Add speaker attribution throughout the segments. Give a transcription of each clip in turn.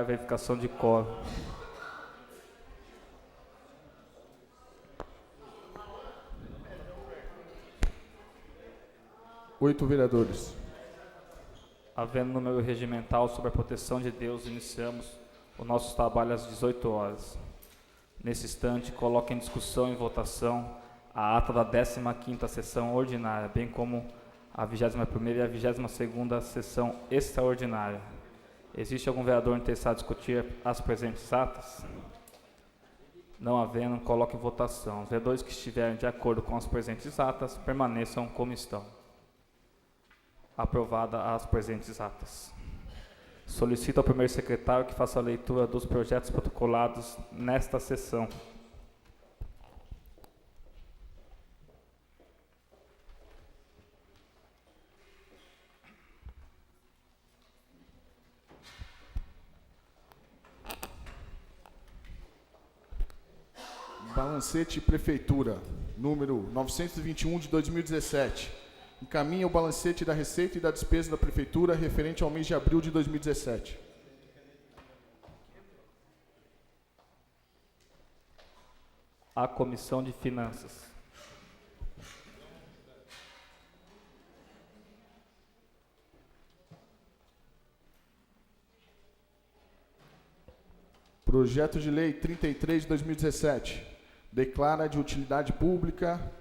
Speaker 1: a verificação de quórum.
Speaker 2: Oito vereadores.
Speaker 1: Havendo número regimental sobre a proteção de Deus, iniciamos o nosso trabalho às 18 horas. Nesse instante, coloco em discussão e votação a ata da 15ª sessão ordinária, bem como a 21ª e a 22ª sessão extraordinária. Existe algum vereador interessado em discutir as presentes atas? Não havendo, coloco em votação. Os vereadores que estiverem de acordo com as presentes atas, permaneçam como estão. Aprovada as presentes atas. Solicito ao primeiro secretário que faça a leitura dos projetos protocolados nesta sessão.
Speaker 2: Balancete Prefeitura, número 921 de 2017. Encaminha o balancete da receita e da despesa da Prefeitura referente ao mês de abril de 2017.
Speaker 1: A Comissão de Finanças.
Speaker 2: Projeto de Lei 33 de 2017. Declara de utilidade pública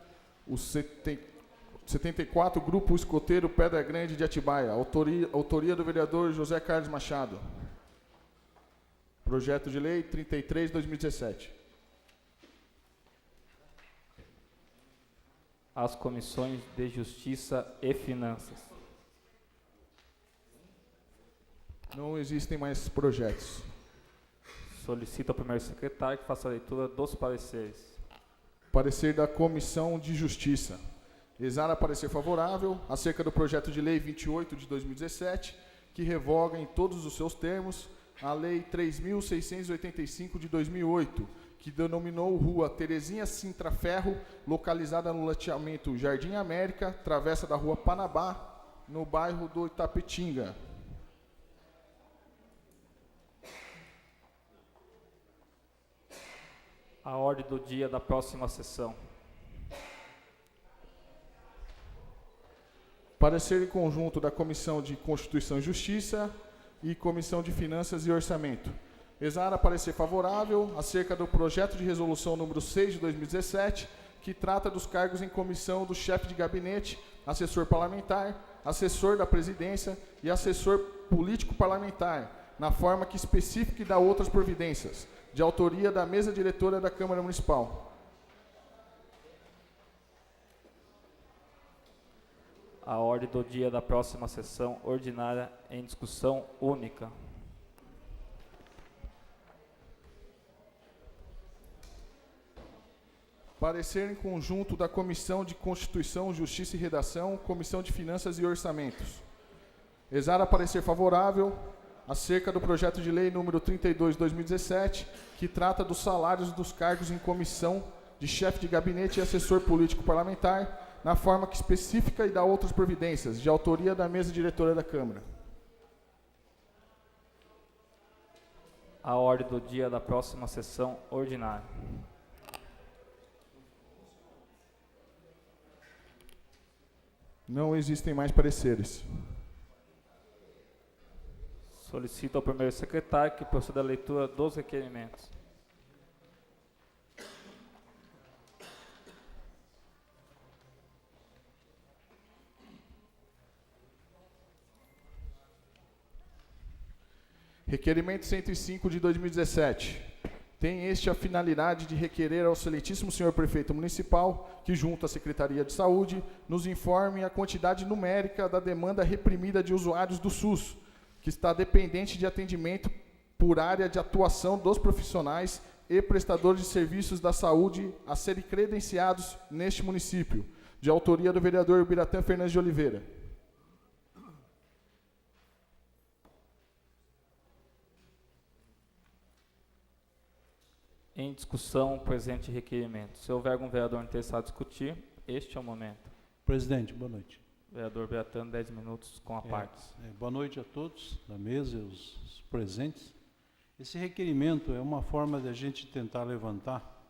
Speaker 2: o 74 Grupo Escoteiro Pedra Grande de Atibaia. Autoria do vereador José Carlos Machado. Projeto de Lei 33 de 2017.
Speaker 1: As Comissões de Justiça e Finanças.
Speaker 2: Não existem mais projetos.
Speaker 1: Solicito ao primeiro secretário que faça a leitura dos pareceres.
Speaker 2: Parecer da Comissão de Justiça. Exara parecer favorável acerca do projeto de lei 28 de 2017, que revoga em todos os seus termos a lei 3.685 de 2008, que denominou Rua Terezinha Sintra Ferro, localizada no loteamento Jardim América, travessa da Rua Panabá, no bairro do Itapetinga.
Speaker 1: A ordem do dia da próxima sessão.
Speaker 2: Parecer em conjunto da Comissão de Constituição e Justiça e Comissão de Finanças e Orçamento. Exara parecer favorável acerca do projeto de resolução número 6 de 2017, que trata dos cargos em comissão do chefe de gabinete, assessor parlamentar, assessor da presidência e assessor político parlamentar, na forma que especifica e dá outras providências, de autoria da mesa diretora da Câmara Municipal.
Speaker 1: A ordem do dia da próxima sessão ordinária em discussão única.
Speaker 2: Parecer em conjunto da Comissão de Constituição, Justiça e Redação, Comissão de Finanças e Orçamentos. Exara parecer favorável acerca do projeto de lei número 32 de 2017, que trata dos salários dos cargos em comissão de chefe de gabinete e assessor político parlamentar, na forma que especifica e dá outras providências, de autoria da mesa diretora da Câmara.
Speaker 1: A ordem do dia da próxima sessão ordinária.
Speaker 2: Não existem mais pareceres.
Speaker 1: Solicito ao primeiro secretário que proceda à leitura dos requerimentos.
Speaker 2: Requerimento 105 de 2017. Tem este a finalidade de requerer ao excelentíssimo senhor prefeito municipal, que junto à Secretaria de Saúde, nos informe a quantidade numérica da demanda reprimida de usuários do SUS, que está dependente de atendimento por área de atuação dos profissionais e prestadores de serviços da saúde a serem credenciados neste município, de autoria do vereador Biratã Fernandes de Oliveira.
Speaker 1: Em discussão, o presente requerimento. Se houver algum vereador interessado em discutir, este é o momento.
Speaker 3: Presidente, boa noite.
Speaker 1: Vereador Beatano, 10 minutos com a parte.
Speaker 3: Boa noite a todos da mesa e os presentes. Esse requerimento é uma forma de a gente tentar levantar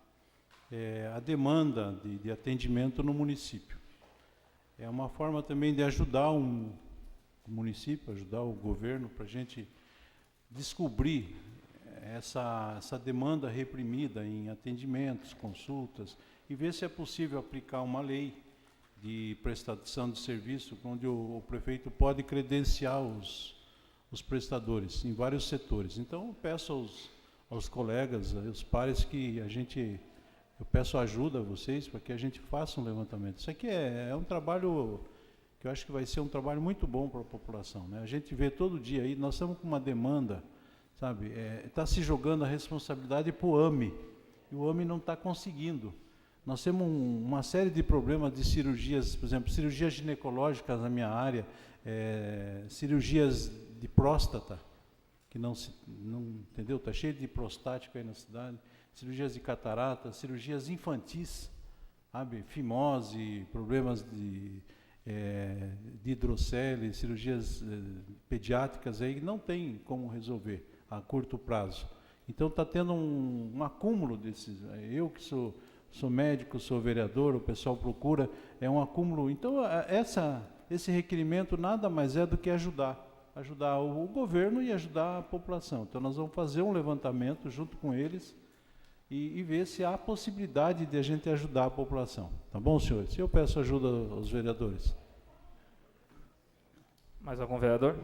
Speaker 3: a demanda de atendimento no município. É uma forma também de ajudar o município, ajudar o governo, para a gente descobrir essa demanda reprimida em atendimentos, consultas, e ver se é possível aplicar uma lei de prestação de serviço, onde o prefeito pode credenciar os prestadores em vários setores. Então, eu peço aos colegas, aos pares, que eu peço ajuda a vocês para que a gente faça um levantamento. Isso aqui é um trabalho que eu acho que vai ser um trabalho muito bom para a população, né? A gente vê todo dia aí, nós estamos com uma demanda, sabe? Está se jogando a responsabilidade para o AME, e o AME não está conseguindo. Nós temos uma série de problemas de cirurgias, por exemplo, cirurgias ginecológicas na minha área, cirurgias de próstata, que não entendeu? Está cheio de prostático aí na cidade, cirurgias de catarata, cirurgias infantis, sabe? Fimose, problemas de hidrocele, cirurgias pediátricas aí, não tem como resolver a curto prazo. Então está tendo um acúmulo desses. Eu que sou médico, sou vereador, o pessoal procura, é um acúmulo. Então, esse requerimento nada mais é do que ajudar o governo e ajudar a população. Então, nós vamos fazer um levantamento junto com eles e ver se há possibilidade de a gente ajudar a população. Tá bom, senhores? Eu peço ajuda aos vereadores.
Speaker 1: Mais algum vereador?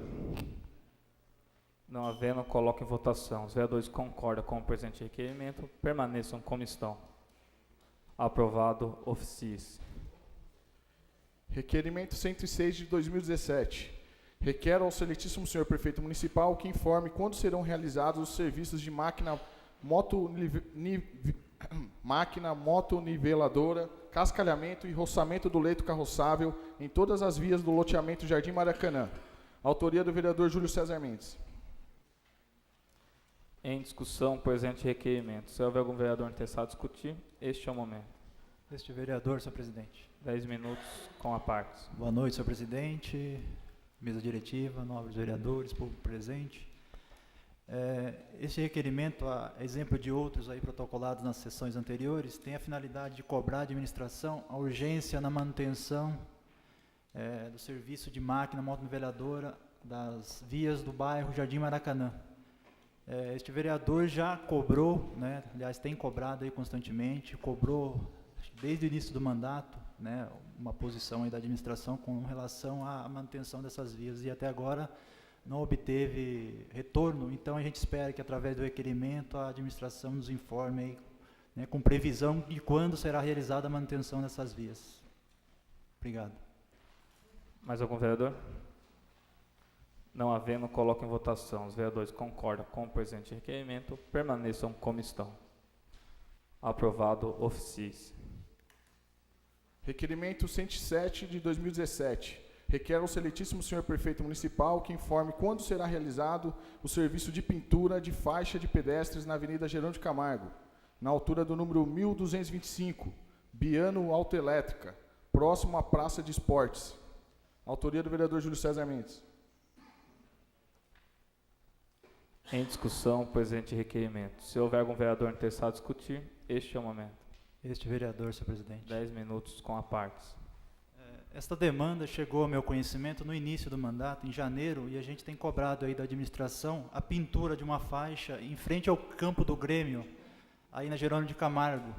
Speaker 1: Não havendo, coloco em votação. Os vereadores concordam com o presente requerimento, permaneçam como estão. Aprovado, oficie-se.
Speaker 2: Requerimento 106 de 2017. Requer ao excelentíssimo senhor prefeito municipal que informe quando serão realizados os serviços de máquina motoniveladora, cascalhamento e roçamento do leito carroçável em todas as vias do loteamento Jardim Maracanã. Autoria do vereador Júlio César Mendes.
Speaker 1: Em discussão, presente requerimento. Se houver algum vereador interessado em discutir, este é o momento.
Speaker 4: Este vereador, senhor presidente.
Speaker 1: 10 minutos com a parte.
Speaker 4: Boa noite, senhor presidente, mesa diretiva, nobres vereadores, público presente. Este requerimento, a exemplo de outros aí protocolados nas sessões anteriores, tem a finalidade de cobrar à administração a urgência na manutenção do serviço de máquina motoniveladora das vias do bairro Jardim Maracanã. Este vereador já cobrou, né, aliás, tem cobrado aí constantemente, cobrou desde o início do mandato, né, uma posição aí da administração com relação à manutenção dessas vias, e até agora não obteve retorno. Então a gente espera que através do requerimento a administração nos informe aí, né, com previsão de quando será realizada a manutenção dessas vias. Obrigado.
Speaker 1: Mais algum vereador? Não havendo, coloco em votação. Os vereadores concordam com o presente requerimento, permaneçam como estão. Aprovado, oficie-se.
Speaker 2: Requerimento 107 de 2017. Requer ao excelentíssimo senhor prefeito municipal que informe quando será realizado o serviço de pintura de faixa de pedestres na Avenida Gerão de Camargo, na altura do número 1225, Biano Autoelétrica, próximo à Praça de Esportes. Autoria do vereador Júlio César Mendes.
Speaker 1: Em discussão, presente requerimento. Se houver algum vereador interessado em discutir, este é o momento.
Speaker 4: Este vereador, senhor presidente.
Speaker 1: 10 minutos com a parte.
Speaker 4: Esta demanda chegou ao meu conhecimento no início do mandato, em janeiro, e a gente tem cobrado aí da administração a pintura de uma faixa em frente ao campo do Grêmio, aí na Jerônimo de Camargo.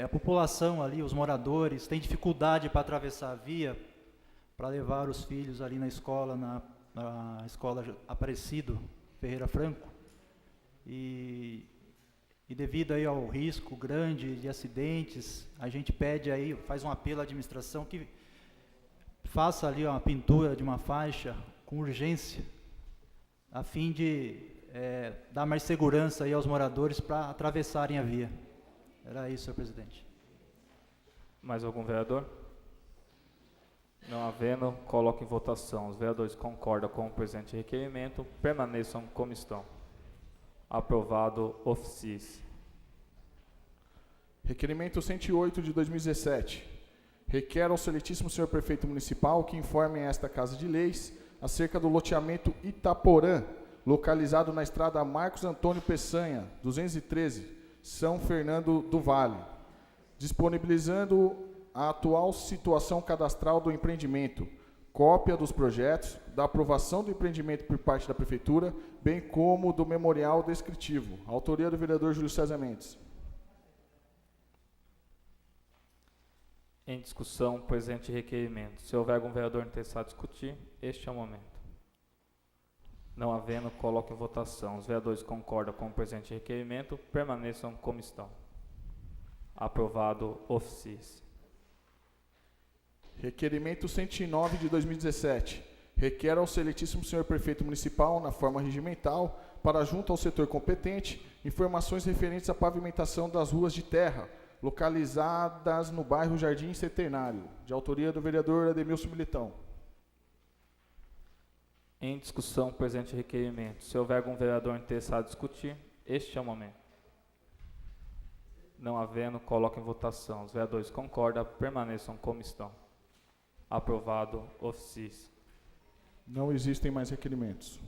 Speaker 4: A população ali, os moradores, têm dificuldade para atravessar a via, para levar os filhos ali na escola, na escola Aparecido Ferreira Franco, e devido aí ao risco grande de acidentes, a gente pede aí, faz um apelo à administração que faça ali uma pintura de uma faixa com urgência, a fim de dar mais segurança aí aos moradores para atravessarem a via. Era isso, senhor presidente.
Speaker 1: Mais algum vereador? Não havendo, coloco em votação. Os vereadores concordam com o presente requerimento, permaneçam como estão. Aprovado, oficie-se.
Speaker 2: Requerimento 108 de 2017. Requer ao excelentíssimo senhor prefeito municipal que informe esta Casa de Leis acerca do loteamento Itaporã, localizado na estrada Marcos Antônio Peçanha, 213, São Fernando do Vale, disponibilizando a atual situação cadastral do empreendimento, cópia dos projetos, da aprovação do empreendimento por parte da Prefeitura, bem como do memorial descritivo. Autoria do vereador Júlio César Mendes.
Speaker 1: Em discussão, presente requerimento. Se houver algum vereador interessado em discutir, este é o momento. Não havendo, coloque em votação. Os vereadores concordam com o presente requerimento, permaneçam como estão. Aprovado, oficiis.
Speaker 2: Requerimento 109 de 2017. Requer ao excelentíssimo senhor prefeito municipal, na forma regimental, para junto ao setor competente, informações referentes à pavimentação das ruas de terra, localizadas no bairro Jardim Centenário, de autoria do vereador Ademilson Militão.
Speaker 1: Em discussão, presente requerimento. Se houver algum vereador interessado em discutir, este é o momento. Não havendo, coloque em votação. Os vereadores concordam, permaneçam como estão. Aprovado, oficiis.
Speaker 2: Não existem mais requerimentos.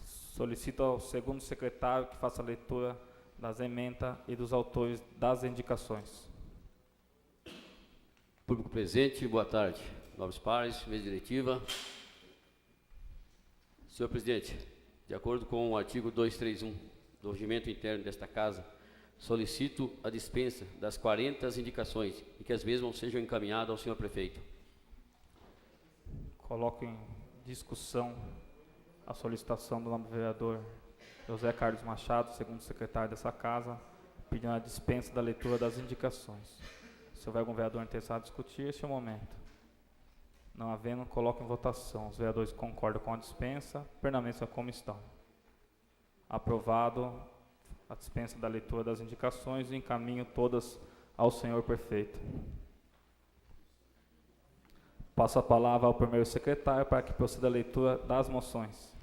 Speaker 1: Solicito ao segundo secretário que faça a leitura das emendas e dos autores das indicações.
Speaker 5: Público presente, boa tarde. Nobres pares, mesa diretiva. Senhor presidente, de acordo com o artigo 231 do regimento interno desta Casa, solicito a dispensa das 40 indicações e que as mesmas sejam encaminhadas ao senhor prefeito.
Speaker 1: Coloco em discussão a solicitação do nobre vereador José Carlos Machado, segundo secretário dessa Casa, pedindo a dispensa da leitura das indicações. Se houver algum vereador interessado em discutir, este é o momento. Não havendo, coloco em votação. Os vereadores concordam com a dispensa, permaneçam como estão. Aprovado a dispensa da leitura das indicações e encaminho todas ao senhor prefeito. Passo a palavra ao primeiro secretário para que proceda a leitura das moções.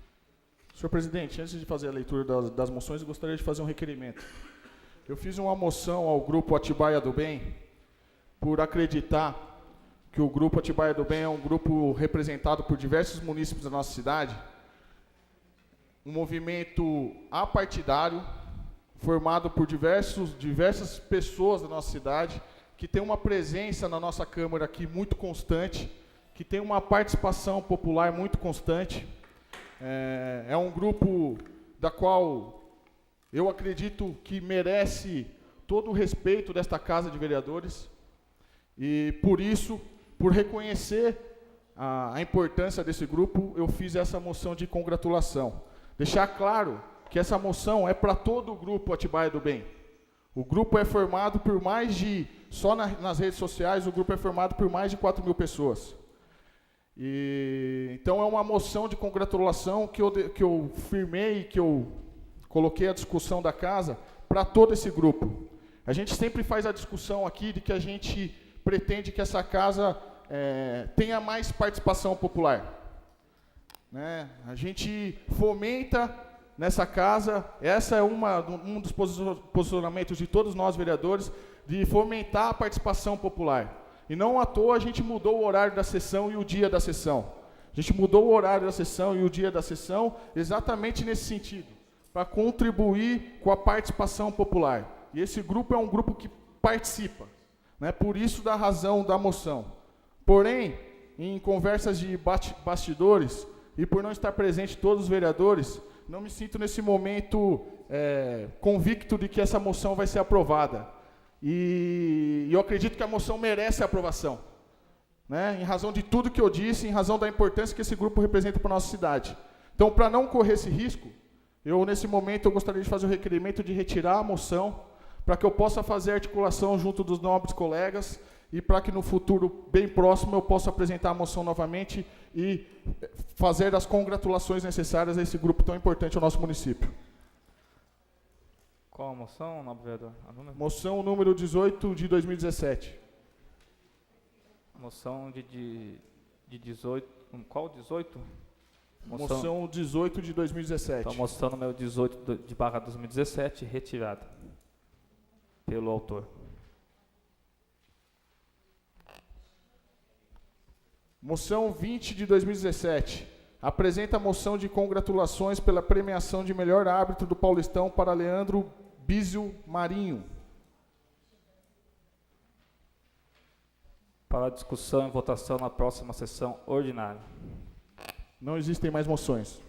Speaker 2: Senhor presidente, antes de fazer a leitura das moções, eu gostaria de fazer um requerimento. Eu fiz uma moção ao Grupo Atibaia do Bem, por acreditar que o Grupo Atibaia do Bem é um grupo representado por diversos munícipes da nossa cidade, um movimento apartidário, formado por diversas pessoas da nossa cidade, que tem uma presença na nossa Câmara aqui muito constante, que tem uma participação popular muito constante. É um grupo da qual eu acredito que merece todo o respeito desta Casa de Vereadores, e por isso, por reconhecer a importância desse grupo, eu fiz essa moção de congratulação. Deixar claro que essa moção é para todo o Grupo Atibaia do Bem. O grupo é formado por mais de, só nas redes sociais, o grupo é formado por mais de 4.000 pessoas. Então é uma moção de congratulação que eu firmei, que eu coloquei à discussão da Casa para todo esse grupo. A gente sempre faz a discussão aqui de que a gente pretende que essa Casa tenha mais participação popular. Né? A gente fomenta nessa Casa, essa é um dos posicionamentos de todos nós vereadores, de fomentar a participação popular. E não à toa a gente mudou o horário da sessão e o dia da sessão. A gente mudou o horário da sessão e o dia da sessão exatamente nesse sentido, para contribuir com a participação popular. E esse grupo é um grupo que participa, né? Por isso da razão da moção. Porém, em conversas de bastidores, e por não estar presente todos os vereadores, não me sinto nesse momento convicto de que essa moção vai ser aprovada. E eu acredito que a moção merece a aprovação, né? Em razão de tudo que eu disse, em razão da importância que esse grupo representa para a nossa cidade. Então, para não correr esse risco, nesse momento, eu gostaria de fazer o requerimento de retirar a moção, para que eu possa fazer a articulação junto dos nobres colegas, e para que no futuro bem próximo eu possa apresentar a moção novamente e fazer as congratulações necessárias a esse grupo tão importante ao nosso município.
Speaker 1: Qual a moção, nobre vereador?
Speaker 2: Moção número 18 de 2017.
Speaker 1: Moção de 18. Qual 18?
Speaker 2: Moção 18 de 2017.
Speaker 1: Então, moção número 18 de barra 2017, retirada pelo autor.
Speaker 2: Moção 20 de 2017. Apresenta a moção de congratulações pela premiação de melhor árbitro do Paulistão para Leandro Bísio Marinho.
Speaker 1: Para discussão e votação na próxima sessão ordinária.
Speaker 2: Não existem mais moções.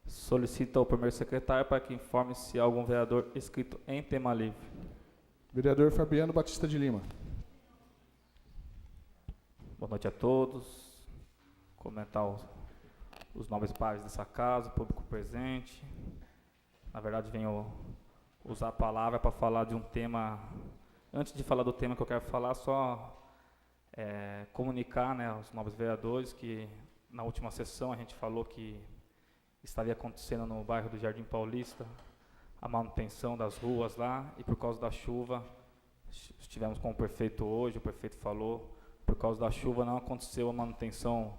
Speaker 1: Solicito ao primeiro secretário para que informe se há algum vereador inscrito em tema livre.
Speaker 2: Vereador Fabiano Batista de Lima.
Speaker 1: Boa noite a todos. Comentar os nobres pares dessa casa, o público presente. Na verdade, venho usar a palavra para falar de um tema. Antes de falar do tema que eu quero falar, só comunicar, né, aos nobres vereadores que na última sessão a gente falou que estaria acontecendo no bairro do Jardim Paulista a manutenção das ruas lá, e por causa da chuva, estivemos com o prefeito hoje, o prefeito falou, por causa da chuva não aconteceu a manutenção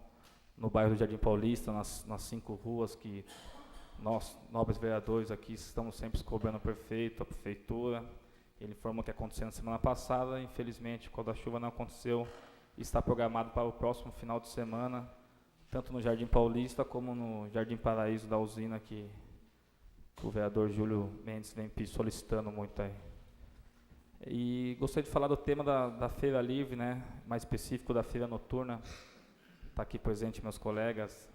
Speaker 1: no bairro do Jardim Paulista, nas 5 ruas que nós, nobres vereadores aqui, estamos sempre cobrando o prefeito, a prefeitura. Ele informou que aconteceu na semana passada, infelizmente, por causa da chuva não aconteceu, e está programado para o próximo final de semana, tanto no Jardim Paulista como no Jardim Paraíso da usina, que o vereador Júlio Mendes vem solicitando muito aí. E gostaria de falar do tema da Feira Livre, né, mais específico da Feira Noturna. Está aqui presente meus colegas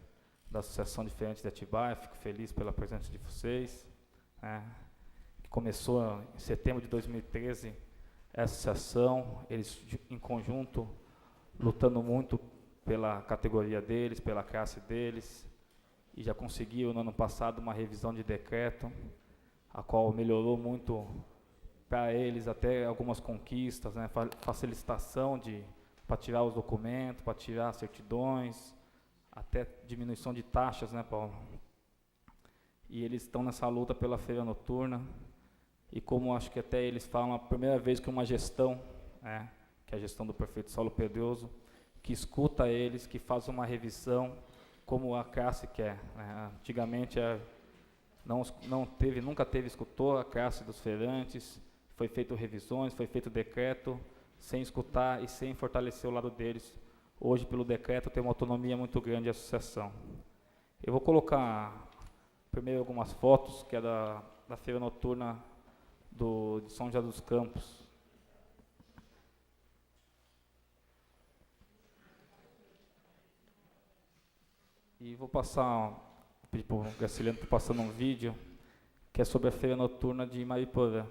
Speaker 1: da Associação Diferente de Atibaia, fico feliz pela presença de vocês. Que começou em setembro de 2013 essa associação, eles em conjunto, lutando muito pela categoria deles, pela classe deles, e já conseguiu no ano passado uma revisão de decreto, a qual melhorou muito para eles, até algumas conquistas, né, facilitação para tirar os documentos, para tirar certidões, até diminuição de taxas, né, Paulo? E eles estão nessa luta pela feira noturna, e como acho que até eles falam, a primeira vez que uma gestão, que é a gestão do prefeito Saulo Pedroso, que escuta eles, que faz uma revisão como a classe quer. Antigamente nunca escutou a classe dos feirantes, foi feito revisões, foi feito decreto, sem escutar e sem fortalecer o lado deles. Hoje, pelo decreto, tem uma autonomia muito grande a associação. Eu vou colocar primeiro algumas fotos, que é da feira noturna de São José dos Campos. E vou pedir para o Graciliano estar passando um vídeo, que é sobre a feira noturna de Mariporã.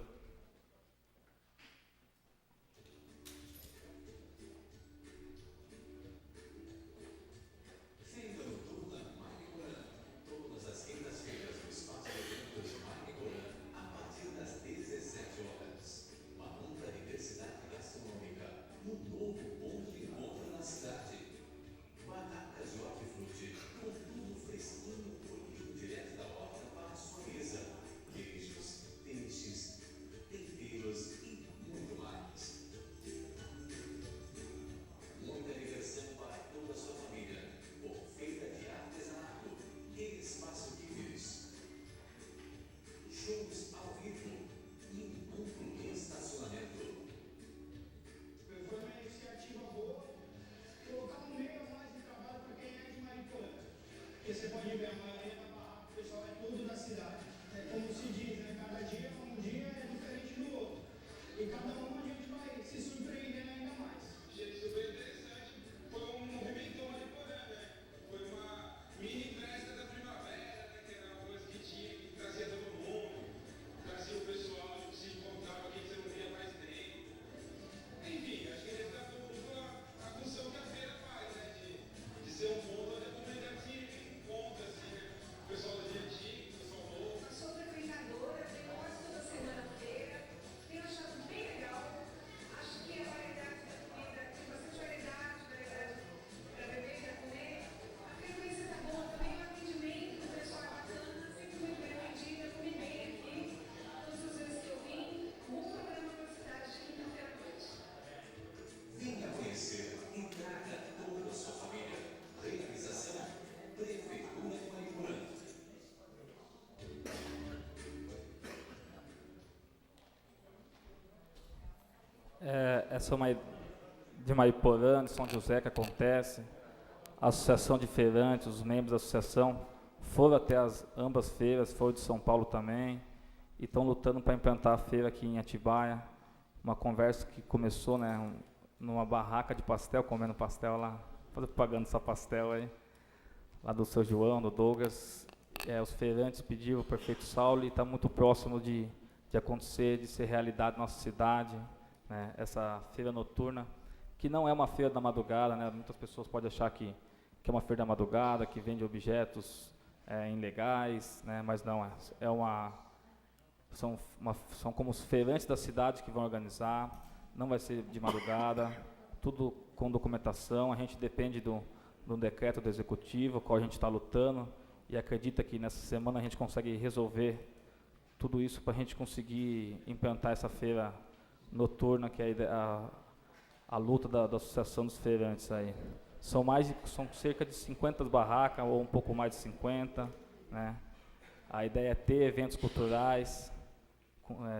Speaker 1: essa é uma de Mariporã, de São José que acontece. A Associação de Feirantes, os membros da associação foram até ambas feiras, foram de São Paulo também, e estão lutando para implantar a feira aqui em Atibaia. Uma conversa que começou, né, numa barraca de pastel, comendo pastel lá, pagando essa pastel aí, lá do seu João, do Douglas. Os feirantes pediram o prefeito Saulo e está muito próximo de acontecer, de ser realidade na nossa cidade, né, essa feira noturna, que não é uma feira da madrugada, né, muitas pessoas podem achar que é uma feira da madrugada, que vende objetos ilegais, né, mas não, são como os feirantes da cidade que vão organizar, não vai ser de madrugada, tudo com documentação. A gente depende do decreto do executivo, qual a gente está lutando, e acredita que nessa semana a gente consegue resolver tudo isso para a gente conseguir implantar essa feira noturna, que é a luta da Associação dos Feirantes aí. São cerca de 50 barracas, ou um pouco mais de 50, né? A ideia é ter eventos culturais,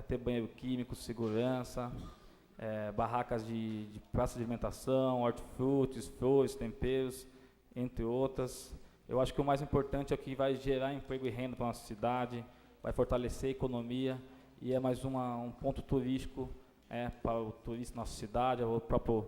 Speaker 1: ter banheiro químico, segurança, barracas de praça de alimentação, hortifrutis, flores, temperos, entre outras. Eu acho que o mais importante é o que vai gerar emprego e renda para a nossa cidade, vai fortalecer a economia, e é mais um ponto turístico para o turista da nossa cidade, o próprio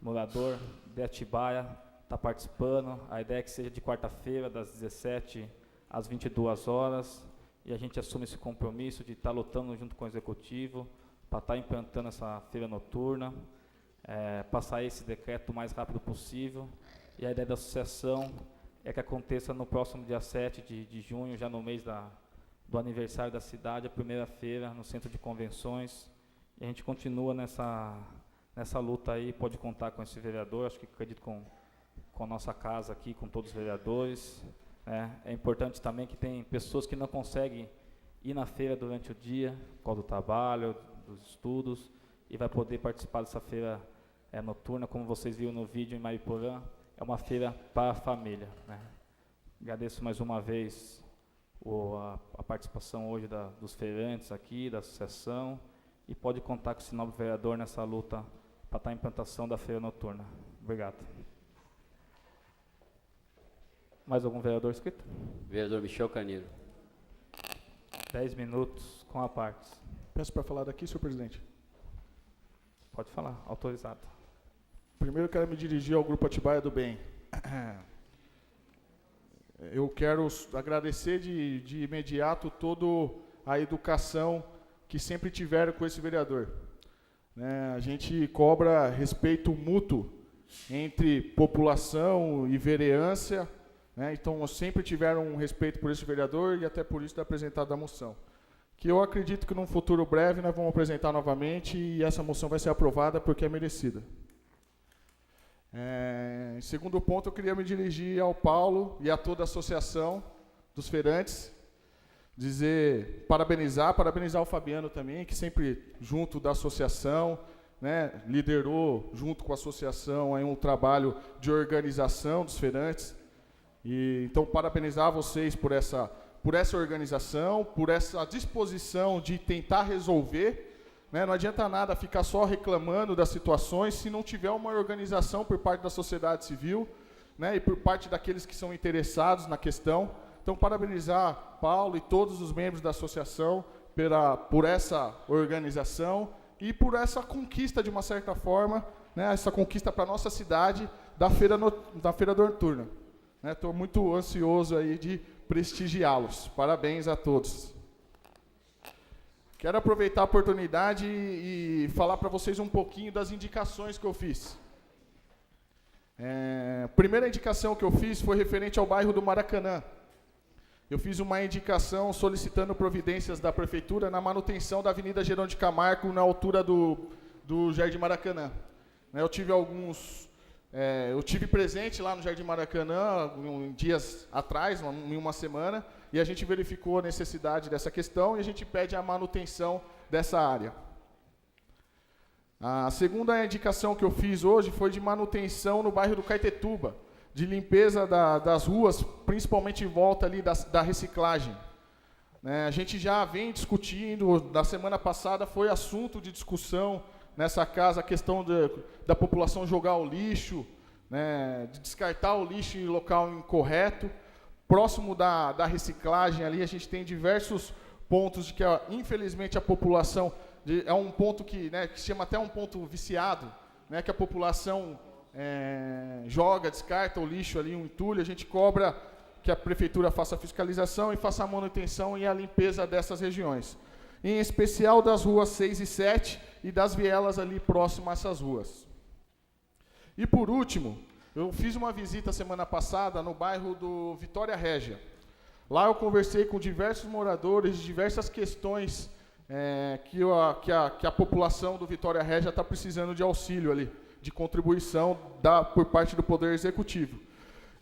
Speaker 1: morador de Atibaia está participando. A ideia é que seja de quarta-feira, das 17 às 22 horas, e a gente assume esse compromisso de estar lutando junto com o Executivo para estar implantando essa feira noturna, passar esse decreto o mais rápido possível, e a ideia da associação é que aconteça no próximo dia 7 de junho, já no mês do aniversário da cidade, a primeira feira no Centro de Convenções, e a gente continua nessa luta aí. Pode contar com esse vereador, acho que acredito com a nossa casa aqui, com todos os vereadores. É importante também que tem pessoas que não conseguem ir na feira durante o dia, por causa do trabalho, dos estudos, e vai poder participar dessa feira noturna, como vocês viram no vídeo em Mariporã. É uma feira para a família, né? Agradeço mais uma vez a participação hoje dos feirantes aqui, da associação, e pode contar com esse novo vereador nessa luta para estar em implantação da feira noturna. Obrigado. Mais algum vereador inscrito?
Speaker 5: Vereador Michel Carneiro.
Speaker 1: 10 minutos com a parte.
Speaker 2: Peço para falar daqui, senhor presidente.
Speaker 1: Pode falar, autorizado.
Speaker 2: Primeiro, quero me dirigir ao Grupo Atibaia do Bem. Eu quero agradecer de imediato toda a educação que sempre tiveram com esse vereador. A gente cobra respeito mútuo entre população e vereança, então sempre tiveram um respeito por esse vereador, e até por isso ter apresentado a moção, que eu acredito que num futuro breve nós vamos apresentar novamente, e essa moção vai ser aprovada porque é merecida. Em segundo ponto, eu queria me dirigir ao Paulo e a toda a associação dos feirantes, parabenizar o Fabiano também, que sempre junto da associação, liderou junto com a associação aí um trabalho de organização dos feirantes. E então parabenizar vocês por essa organização, por essa disposição de tentar resolver. Não adianta nada ficar só reclamando das situações se não tiver uma organização por parte da sociedade civil, e por parte daqueles que são interessados na questão. Então, parabenizar Paulo e todos os membros da associação por essa organização e por essa conquista, de uma certa forma, essa conquista para a nossa cidade da feira noturna. Estou muito ansioso aí de prestigiá-los. Parabéns a todos. Quero aproveitar a oportunidade e falar para vocês um pouquinho das indicações que eu fiz. A primeira indicação que eu fiz foi referente ao bairro do Maracanã. Eu fiz uma indicação solicitando providências da Prefeitura na manutenção da Avenida Gerão de Camargo, na altura do Jardim Maracanã. Eu tive presente lá no Jardim Maracanã dias atrás, em uma semana, e a gente verificou a necessidade dessa questão e a gente pede a manutenção dessa área. A segunda indicação que eu fiz hoje foi de manutenção no bairro do Caetetuba, de limpeza das ruas, principalmente em volta ali da reciclagem. A gente já vem discutindo, na semana passada foi assunto de discussão nessa casa a questão da população jogar o lixo, né, de descartar o lixo em local incorreto. Próximo da reciclagem ali, a gente tem diversos pontos de que, infelizmente, a população... é um ponto que se chama até um ponto viciado, né, que a população joga, descarta o lixo ali, um entulho. A gente cobra que a prefeitura faça a fiscalização e faça a manutenção e a limpeza dessas regiões. Em especial das ruas 6 e 7 e das vielas ali próximas a essas ruas. E por último, eu fiz uma visita semana passada no bairro do Vitória Régia. Lá eu conversei com diversos moradores de diversas questões que a população do Vitória Régia está precisando de auxílio ali, de contribuição por parte do Poder Executivo.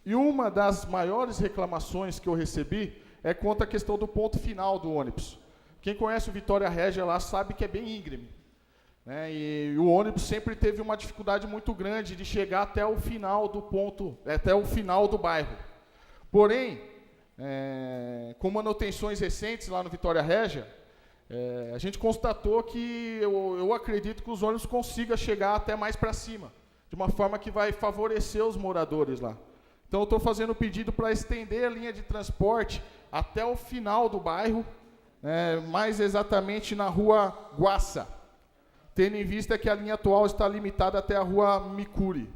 Speaker 2: E uma das maiores reclamações que eu recebi é quanto à questão do ponto final do ônibus. Quem conhece o Vitória Régia lá sabe que é bem íngreme, né? E o ônibus sempre teve uma dificuldade muito grande de chegar até o final do ponto, até o final do bairro. Porém, com manutenções recentes lá no Vitória Régia, a gente constatou que eu acredito que os ônibus consigam chegar até mais para cima, de uma forma que vai favorecer os moradores lá. Então, eu estou fazendo o pedido para estender a linha de transporte até o final do bairro, mais exatamente na rua Guaça, tendo em vista que a linha atual está limitada até a rua Micuri.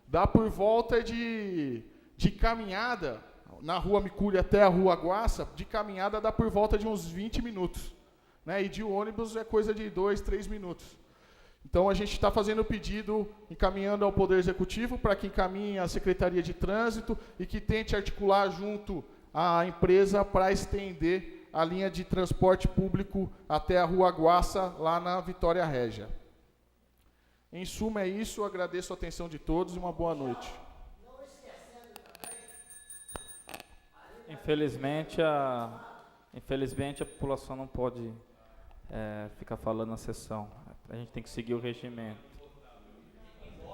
Speaker 2: Dá por volta de caminhada, na rua Micuri até a rua Guaça, de caminhada dá por volta de uns 20 minutos. Né? E de ônibus é coisa de 2, 3 minutos. Então, a gente está fazendo o pedido, encaminhando ao Poder Executivo, para que encaminhe a Secretaria de Trânsito e que tente articular junto à empresa para estender a linha de transporte público até a Rua Guaça, lá na Vitória Régia. Em suma, é isso. Eu agradeço a atenção de todos e uma boa noite.
Speaker 1: Infelizmente, a população não pode ficar falando na sessão. A gente tem que seguir o regimento.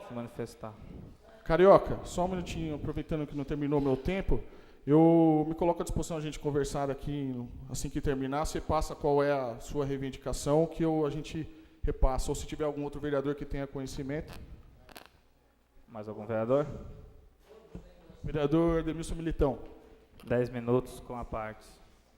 Speaker 1: Se manifestar.
Speaker 2: Carioca, só um minutinho, aproveitando que não terminou o meu tempo, eu me coloco à disposição a gente conversar aqui, assim que terminar. Você passa qual é a sua reivindicação, que a gente repassa. Ou se tiver algum outro vereador que tenha conhecimento.
Speaker 1: Mais algum vereador?
Speaker 2: Vereador Demilson Militão.
Speaker 1: 10 minutos com a parte.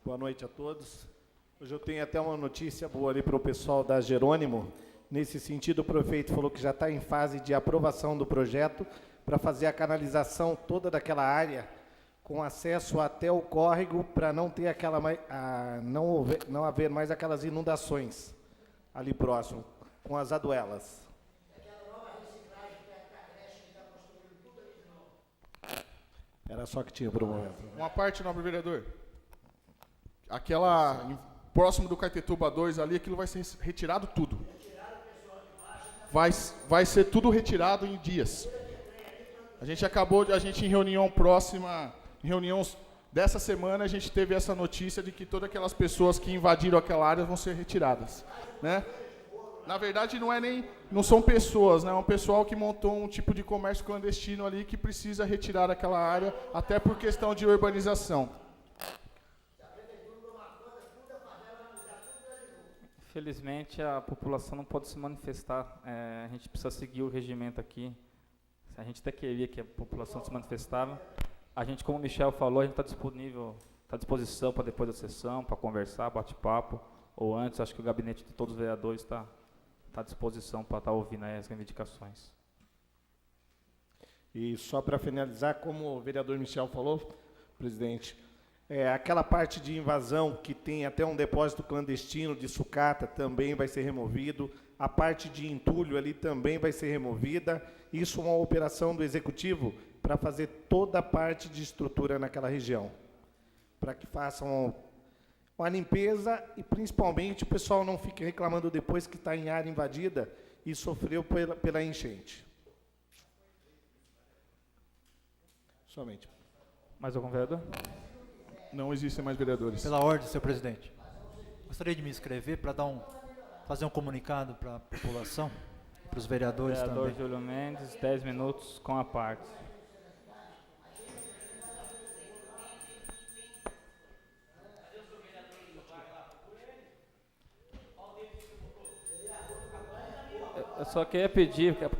Speaker 6: Boa noite a todos. Hoje eu tenho até uma notícia boa ali para o pessoal da Jerônimo. Nesse sentido, o prefeito falou que já está em fase de aprovação do projeto para fazer a canalização toda daquela área com acesso até o córrego, para não ter não haver mais aquelas inundações ali próximo, com as aduelas. Era só que tinha para o momento.
Speaker 2: Uma parte, nobre vereador. Próximo do Caetetuba 2 ali, aquilo vai ser retirado tudo. Vai ser tudo retirado em dias. A gente em reunião próxima, em reuniões dessa semana, a gente teve essa notícia de que todas aquelas pessoas que invadiram aquela área vão ser retiradas, né? Na verdade, não são pessoas, né? É um pessoal que montou um tipo de comércio clandestino ali que precisa retirar aquela área, até por questão de urbanização.
Speaker 1: Infelizmente, a população não pode se manifestar. A gente precisa seguir o regimento aqui. A gente até queria que a população se manifestava. A gente, como o Michel falou, a gente está disponível, está à disposição para depois da sessão, para conversar, bate-papo, ou antes. Acho que o gabinete de todos os vereadores está à disposição para estar ouvindo as reivindicações.
Speaker 6: E só para finalizar, como o vereador Michel falou, presidente, aquela parte de invasão que tem até um depósito clandestino de sucata também vai ser removido. A parte de entulho ali também vai ser removida. Isso é uma operação do Executivo para fazer toda a parte de estrutura naquela região, para que façam uma limpeza e, principalmente, o pessoal não fique reclamando depois que está em área invadida e sofreu pela enchente. Somente.
Speaker 1: Mais algum vereador?
Speaker 2: Não existem mais vereadores.
Speaker 4: Pela ordem, senhor presidente. Gostaria de me inscrever para fazer um comunicado para a população, para os vereadores
Speaker 1: Vereador
Speaker 4: também.
Speaker 1: Júlio Mendes, 10 minutos com a parte. Eu só queria pedir, porque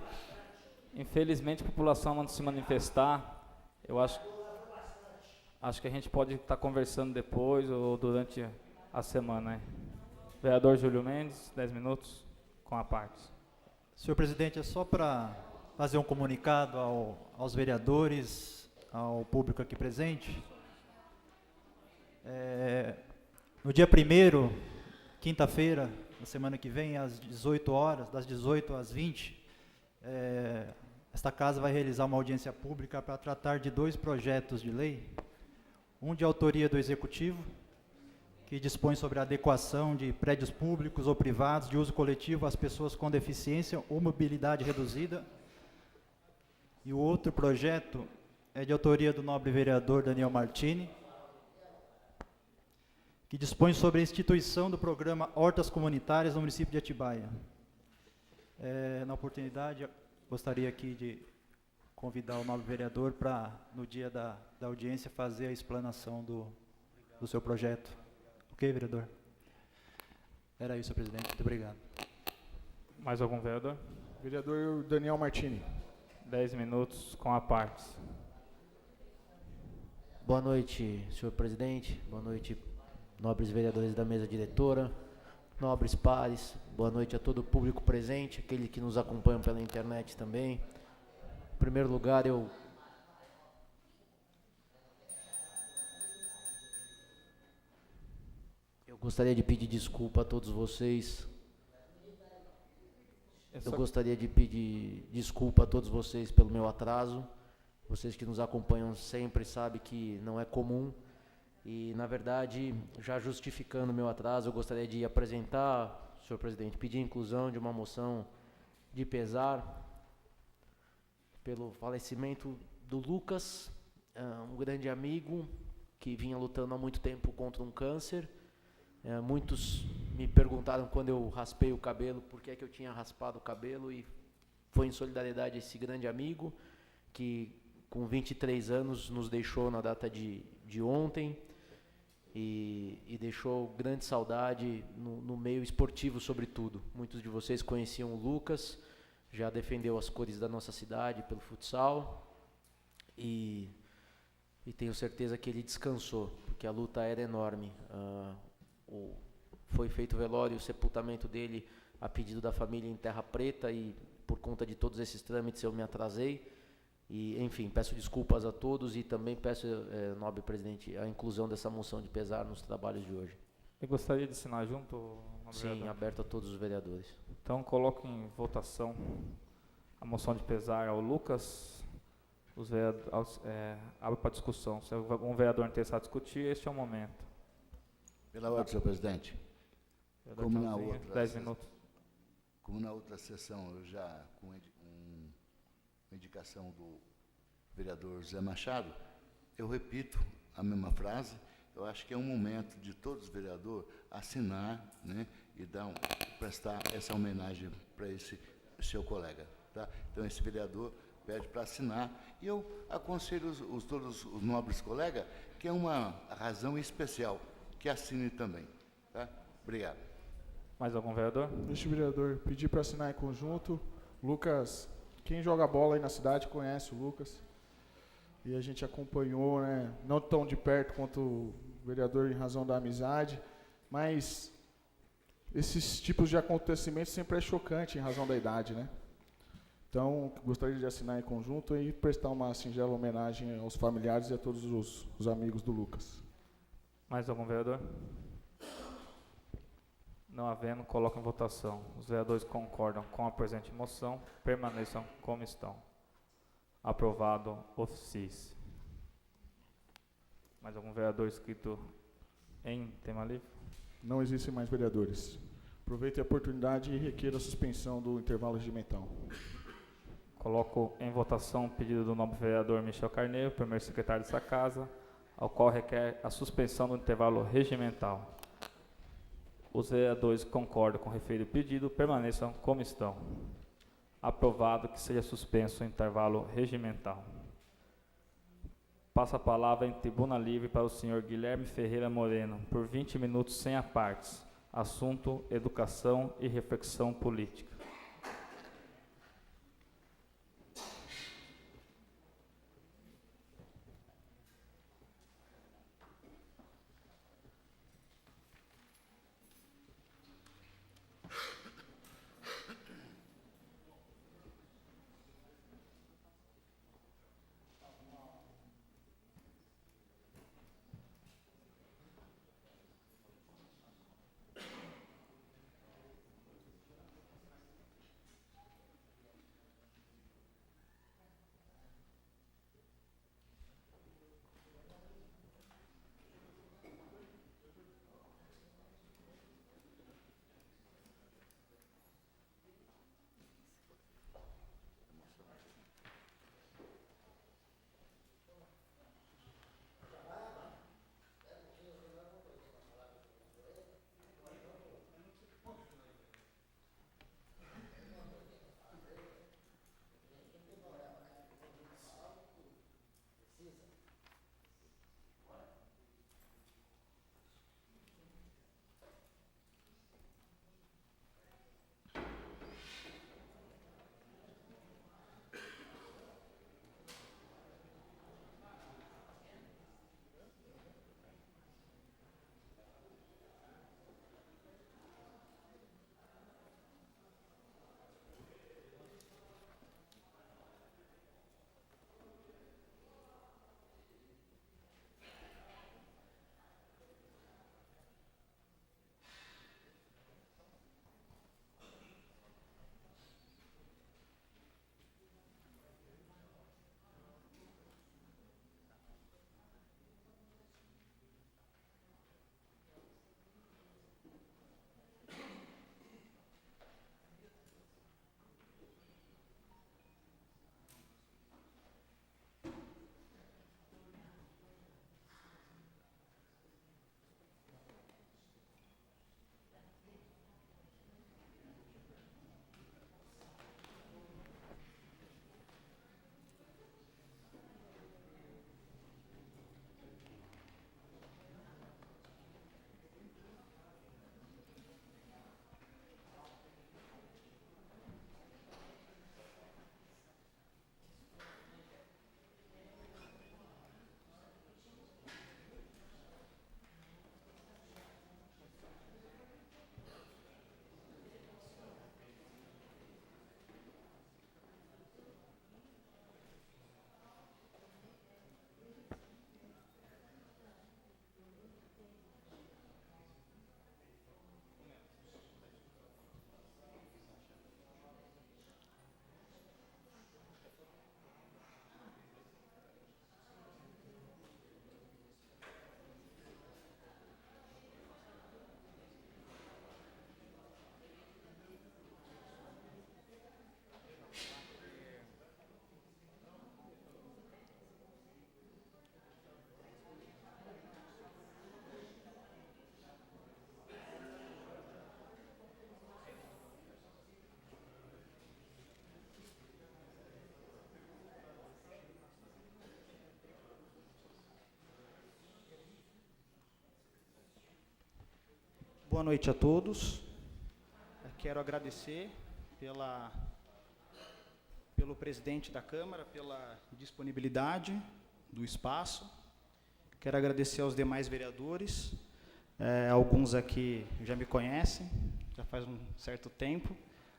Speaker 1: infelizmente a população não se manifestar, eu acho que a gente pode estar conversando depois ou durante a semana. Né? Vereador Júlio Mendes, 10 minutos, com a parte.
Speaker 4: Senhor presidente, é só para fazer um comunicado aos vereadores, ao público aqui presente. No dia 1º, quinta-feira, na semana que vem, às 18 horas, das 18 às 20, esta casa vai realizar uma audiência pública para tratar de 2 projetos de lei, um de autoria do Executivo, que dispõe sobre a adequação de prédios públicos ou privados de uso coletivo às pessoas com deficiência ou mobilidade reduzida, e o outro projeto é de autoria do nobre vereador Daniel Martini, que dispõe sobre a instituição do programa Hortas Comunitárias no município de Atibaia. Na oportunidade, gostaria aqui de convidar o nobre vereador para, no dia da audiência, fazer a explanação do seu projeto. Ok, vereador? Era isso, presidente. Muito obrigado.
Speaker 1: Mais algum vereador?
Speaker 2: Vereador Daniel Martini.
Speaker 1: 10 minutos, com a parte.
Speaker 7: Boa noite, senhor presidente. Boa noite, nobres vereadores da mesa diretora, nobres pares. Boa noite a todo o público presente, aquele que nos acompanha pela internet também. Em primeiro lugar, eu gostaria de pedir desculpa a todos vocês. Eu gostaria de pedir desculpa a todos vocês pelo meu atraso. Vocês que nos acompanham sempre sabem que não é comum. E, na verdade, já justificando o meu atraso, eu gostaria de apresentar, senhor presidente, pedir a inclusão de uma moção de pesar pelo falecimento do Lucas, um grande amigo que vinha lutando há muito tempo contra um câncer. Muitos me perguntaram quando eu raspei o cabelo, por que é que eu tinha raspado o cabelo, e foi em solidariedade a esse grande amigo, que com 23 anos nos deixou na data de ontem, e deixou grande saudade no meio esportivo, sobretudo. Muitos de vocês conheciam o Lucas, já defendeu as cores da nossa cidade pelo futsal, e tenho certeza que ele descansou, porque a luta era enorme. Foi feito o velório e o sepultamento dele a pedido da família em Terra Preta, e por conta de todos esses trâmites eu me atrasei. E, enfim, peço desculpas a todos e também peço, nobre presidente, a inclusão dessa moção de pesar nos trabalhos de hoje.
Speaker 1: Eu gostaria de assinar junto, nobre
Speaker 7: Sim,
Speaker 1: vereador?
Speaker 7: aberto a todos os vereadores.
Speaker 1: Então, coloco em votação a moção de pesar ao Lucas. Os vereadores, abre para discussão. Se algum vereador interessado em discutir, este é o momento.
Speaker 8: Pela ordem, senhor presidente.
Speaker 1: Vereador
Speaker 8: Como na
Speaker 1: Tchauzinho,
Speaker 8: outra
Speaker 1: 10
Speaker 8: sessão.
Speaker 1: minutos.
Speaker 8: Como na outra sessão, eu já, com uma indicação do vereador Zé Machado, eu repito a mesma frase. Eu acho que é um momento de todos os vereadores assinar, né, e prestar essa homenagem para esse seu colega. Tá? Então, esse vereador pede para assinar, e eu aconselho todos os nobres colegas que é uma razão especial, que assine também. Tá? Obrigado.
Speaker 1: Mais algum vereador?
Speaker 2: Deixa o vereador pedir para assinar em conjunto. Lucas, quem joga bola aí na cidade conhece o Lucas. E a gente acompanhou, né, não tão de perto quanto o vereador em razão da amizade, mas esses tipos de acontecimentos sempre é chocante em razão da idade, né? Então, gostaria de assinar em conjunto e prestar uma singela homenagem aos familiares e a todos os amigos do Lucas.
Speaker 1: Mais algum vereador? Não havendo, coloco em votação. Os vereadores concordam com a presente moção, permaneçam como estão. Aprovado, oficie-se. Mais algum vereador inscrito em tema livre?
Speaker 2: Não existem mais vereadores. Aproveite a oportunidade e requeira a suspensão do intervalo regimental.
Speaker 1: Coloco em votação o pedido do nobre vereador Michel Carneiro, primeiro secretário dessa casa, ao qual requer a suspensão do intervalo regimental. Os vereadores concordam com o referido pedido, permaneçam como estão. Aprovado que seja suspenso o intervalo regimental. Passo a palavra em tribuna livre para o senhor Guilherme Ferreira Moreno, por 20 minutos sem apartes. Assunto, educação e reflexão política.
Speaker 9: Boa noite a todos. Quero agradecer pelo presidente da Câmara, pela disponibilidade do espaço. Quero agradecer aos demais vereadores. Alguns aqui já me conhecem, já faz um certo tempo.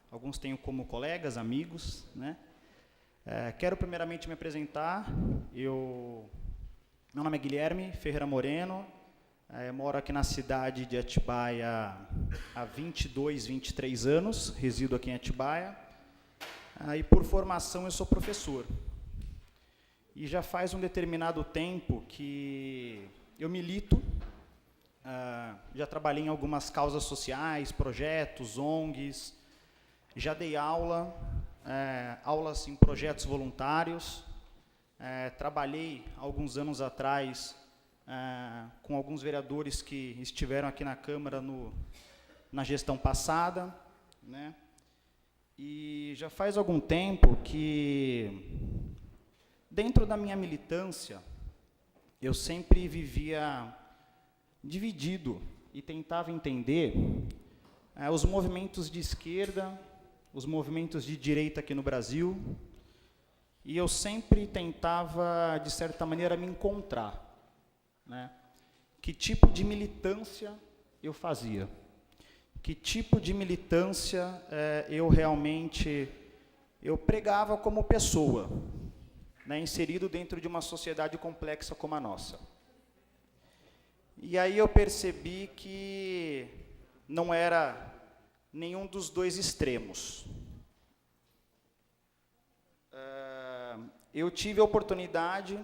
Speaker 9: Alguns tenho como colegas, amigos, né? Quero primeiramente me apresentar. Meu nome é Guilherme Ferreira Moreno. Moro aqui na cidade de Atibaia há 22, 23 anos, resido aqui em Atibaia, e por formação eu sou professor. E já faz um determinado tempo que eu milito, já trabalhei em algumas causas sociais, projetos, ONGs, já dei aulas em projetos voluntários, trabalhei alguns anos atrás com alguns vereadores que estiveram aqui na Câmara na gestão passada, né? E já faz algum tempo que, dentro da minha militância, eu sempre vivia dividido e tentava entender os movimentos de esquerda, os movimentos de direita aqui no Brasil, e eu sempre tentava, de certa maneira, me encontrar, né? Que tipo de militância eu fazia? Que tipo de militância eu pregava como pessoa, né, inserido dentro de uma sociedade complexa como a nossa? E aí eu percebi que não era nenhum dos dois extremos. Eu tive a oportunidade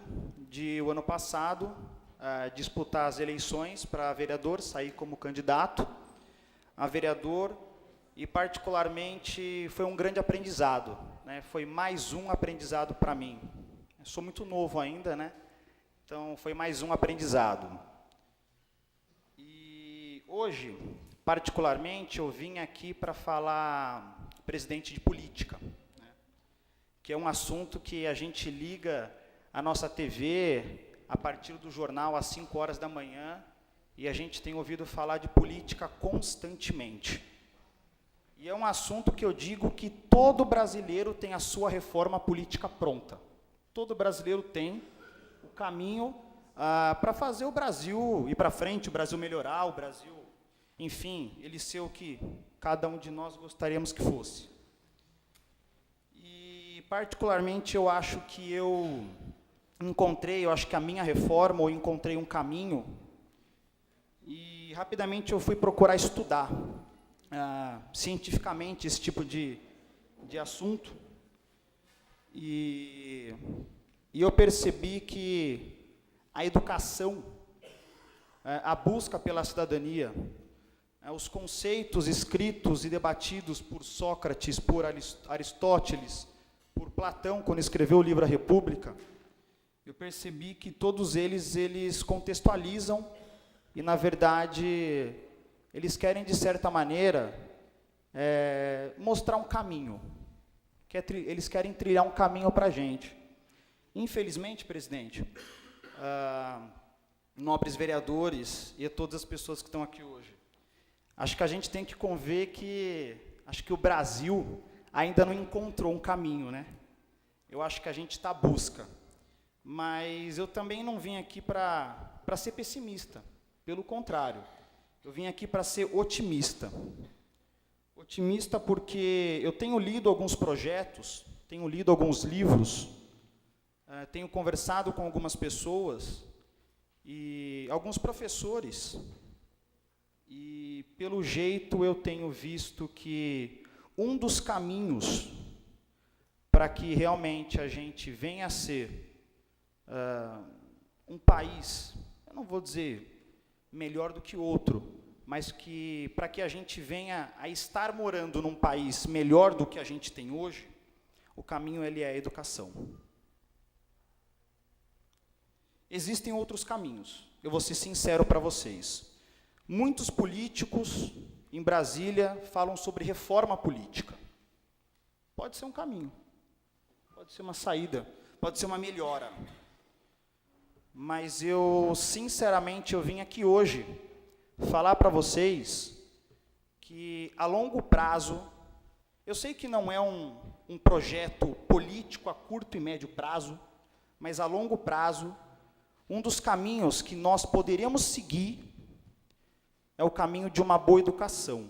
Speaker 9: de, o ano passado, disputar as eleições para vereador, sair como candidato a vereador, e particularmente foi um grande aprendizado, né? Foi mais um aprendizado para mim. Eu sou muito novo ainda, né? Então foi mais um aprendizado. E hoje, particularmente, eu vim aqui para falar, presidente, de política, né? Que é um assunto que a gente liga a nossa TV a partir do jornal às 5 horas da manhã, e a gente tem ouvido falar de política constantemente. E é um assunto que eu digo que todo brasileiro tem a sua reforma política pronta. Todo brasileiro tem o caminho para fazer o Brasil ir para frente, o Brasil melhorar, o Brasil, enfim, ele ser o que cada um de nós gostaríamos que fosse. E, particularmente, eu acho que eu acho que a minha reforma, ou encontrei um caminho, e rapidamente eu fui procurar estudar cientificamente esse tipo de assunto, e eu percebi que a educação, a busca pela cidadania, os conceitos escritos e debatidos por Sócrates, por Aristóteles, por Platão, quando escreveu o livro A República, eu percebi que todos eles contextualizam e, na verdade, eles querem, de certa maneira, mostrar um caminho. Eles querem trilhar um caminho para a gente. Infelizmente, presidente, nobres vereadores e todas as pessoas que estão aqui hoje, acho que a gente tem que conver que acho que o Brasil ainda não encontrou um caminho, né? Eu acho que a gente está à busca. Mas eu também não vim aqui para ser pessimista. Pelo contrário, eu vim aqui para ser otimista. Otimista porque eu tenho lido alguns projetos, tenho lido alguns livros, tenho conversado com algumas pessoas e alguns professores, e pelo jeito eu tenho visto que um dos caminhos para que realmente a gente venha a ser um país, eu não vou dizer melhor do que outro, mas que para que a gente venha a estar morando num país melhor do que a gente tem hoje, o caminho é a educação. Existem outros caminhos, eu vou ser sincero para vocês. Muitos políticos em Brasília falam sobre reforma política. Pode ser um caminho, pode ser uma saída, pode ser uma melhora. Mas eu, sinceramente, eu vim aqui hoje falar para vocês que a longo prazo, eu sei que não é um projeto político a curto e médio prazo, mas a longo prazo, um dos caminhos que nós poderíamos seguir é o caminho de uma boa educação.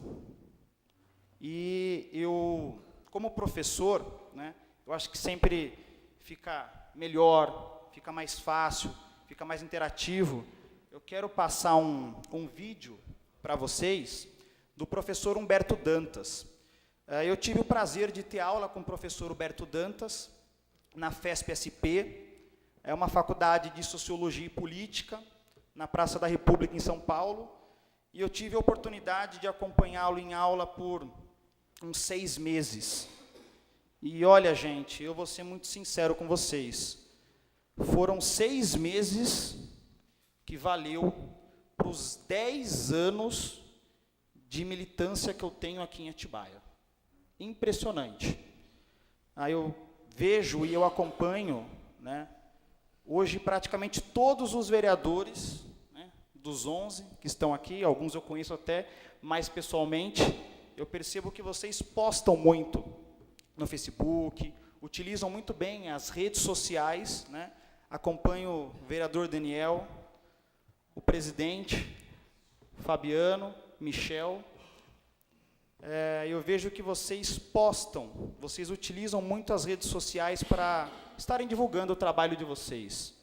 Speaker 9: E eu, como professor, né, eu acho que sempre fica melhor, fica mais fácil, fica mais interativo. Eu quero passar um vídeo para vocês do professor Humberto Dantas. Eu tive o prazer de ter aula com o professor Humberto Dantas na FESP-SP, é uma faculdade de Sociologia e Política, na Praça da República, em São Paulo, e eu tive a oportunidade de acompanhá-lo em aula por uns 6 meses. E olha, gente, eu vou ser muito sincero com vocês, foram 6 meses que valeu para os 10 anos de militância que eu tenho aqui em Atibaia. Impressionante. Aí eu vejo e eu acompanho, né, hoje praticamente todos os vereadores, né, dos 11 que estão aqui, alguns eu conheço até mais pessoalmente, eu percebo que vocês postam muito no Facebook, utilizam muito bem as redes sociais, né, acompanho o vereador Daniel, o presidente, Fabiano, Michel. Eu vejo que vocês postam, vocês utilizam muito as redes sociais para estarem divulgando o trabalho de vocês.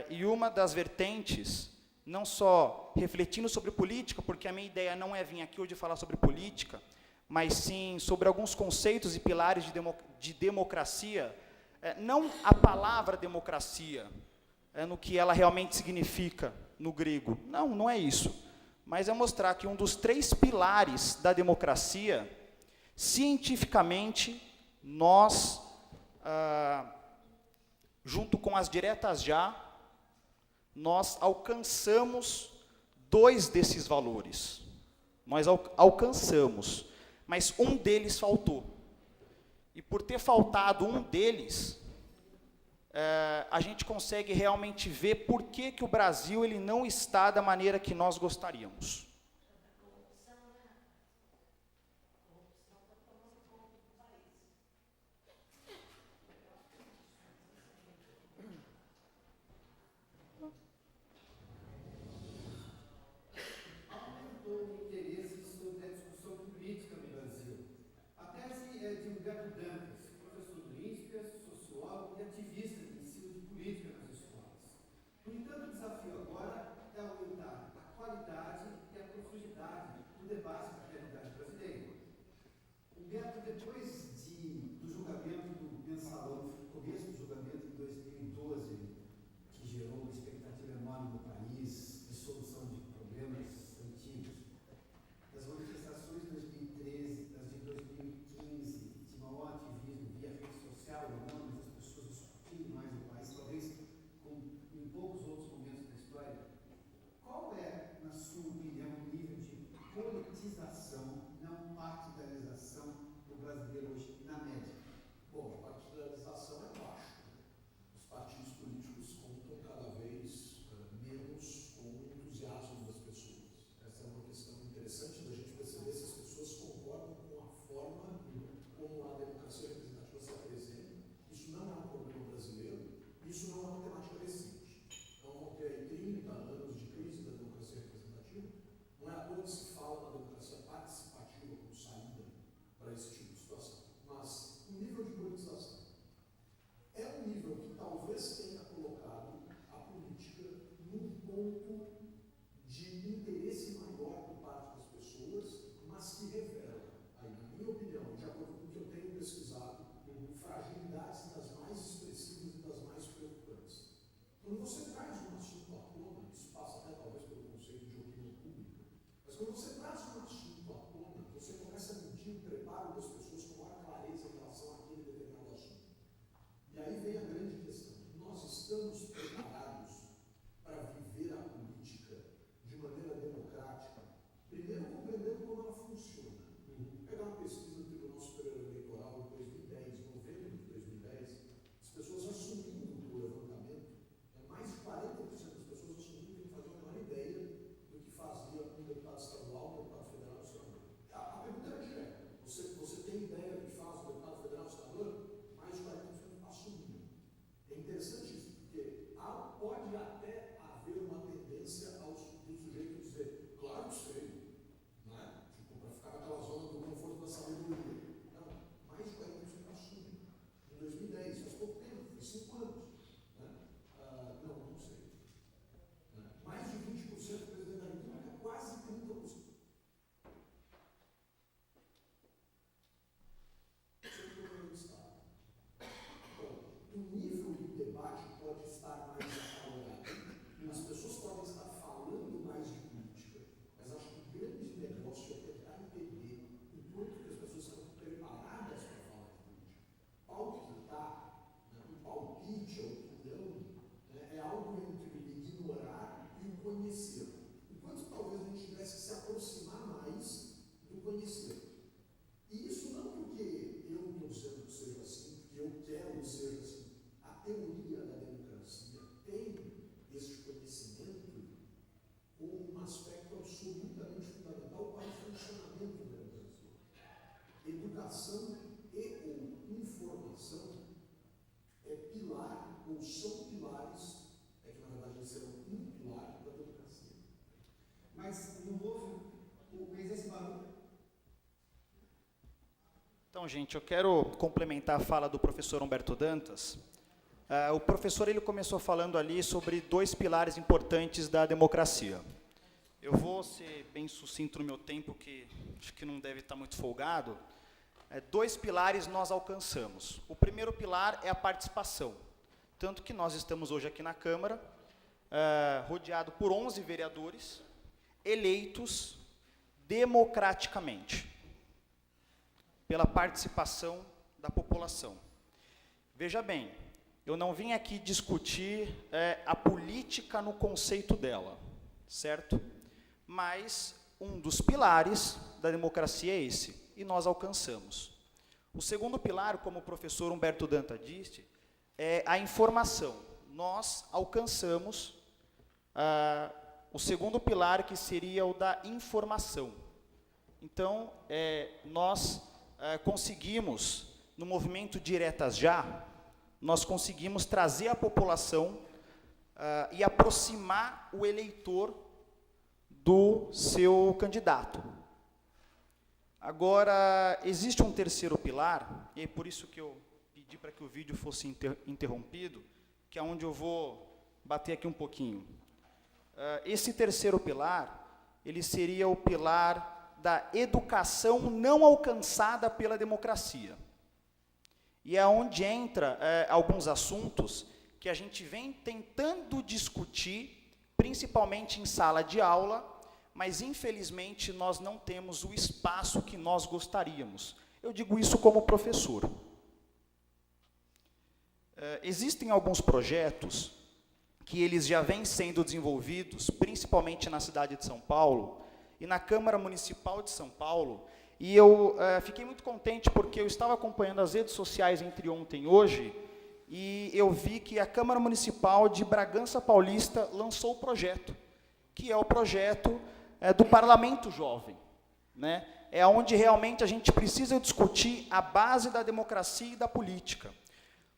Speaker 9: E uma das vertentes, não só refletindo sobre política, porque a minha ideia não é vir aqui hoje falar sobre política, mas sim sobre alguns conceitos e pilares de democracia, não a palavra democracia, no que ela realmente significa no grego, não é isso, mas é mostrar que um dos 3 pilares da democracia, cientificamente, nós, junto com as diretas já, nós alcançamos 2 desses valores. Nós alcançamos, mas um deles faltou. E por ter faltado um deles, a gente consegue realmente ver por que o Brasil ele não está da maneira que nós gostaríamos.
Speaker 10: No entanto, o desafio agora é aumentar a qualidade e a
Speaker 9: Então, gente, eu quero complementar a fala do professor Humberto Dantas. O professor ele começou falando ali sobre 2 pilares importantes da democracia. Eu vou ser bem sucinto no meu tempo, que acho que não deve estar muito folgado. 2 pilares nós alcançamos. O primeiro pilar é a participação. Tanto que nós estamos hoje aqui na Câmara, rodeado por 11 vereadores, eleitos democraticamente, pela participação da população. Veja bem, eu não vim aqui discutir a política no conceito dela, certo? Mas um dos pilares da democracia é esse, e nós alcançamos. O segundo pilar, como o professor Humberto Dantas disse, é a informação. Nós alcançamos o segundo pilar, que seria o da informação. Então, nós conseguimos, no movimento Diretas Já, nós conseguimos trazer a população e aproximar o eleitor do seu candidato. Agora, existe um terceiro pilar, e é por isso que eu pedi para que o vídeo fosse interrompido, que é onde eu vou bater aqui um pouquinho. Esse terceiro pilar, ele seria o pilar da educação não alcançada pela democracia. E é onde entra alguns assuntos que a gente vem tentando discutir, principalmente em sala de aula, mas infelizmente nós não temos o espaço que nós gostaríamos. Eu digo isso como professor. Existem alguns projetos que eles já vêm sendo desenvolvidos, principalmente na cidade de São Paulo e na Câmara Municipal de São Paulo, e eu fiquei muito contente porque eu estava acompanhando as redes sociais entre ontem e hoje, e eu vi que a Câmara Municipal de Bragança Paulista lançou o projeto, que é o projeto do Parlamento Jovem, né? É onde realmente a gente precisa discutir a base da democracia e da política.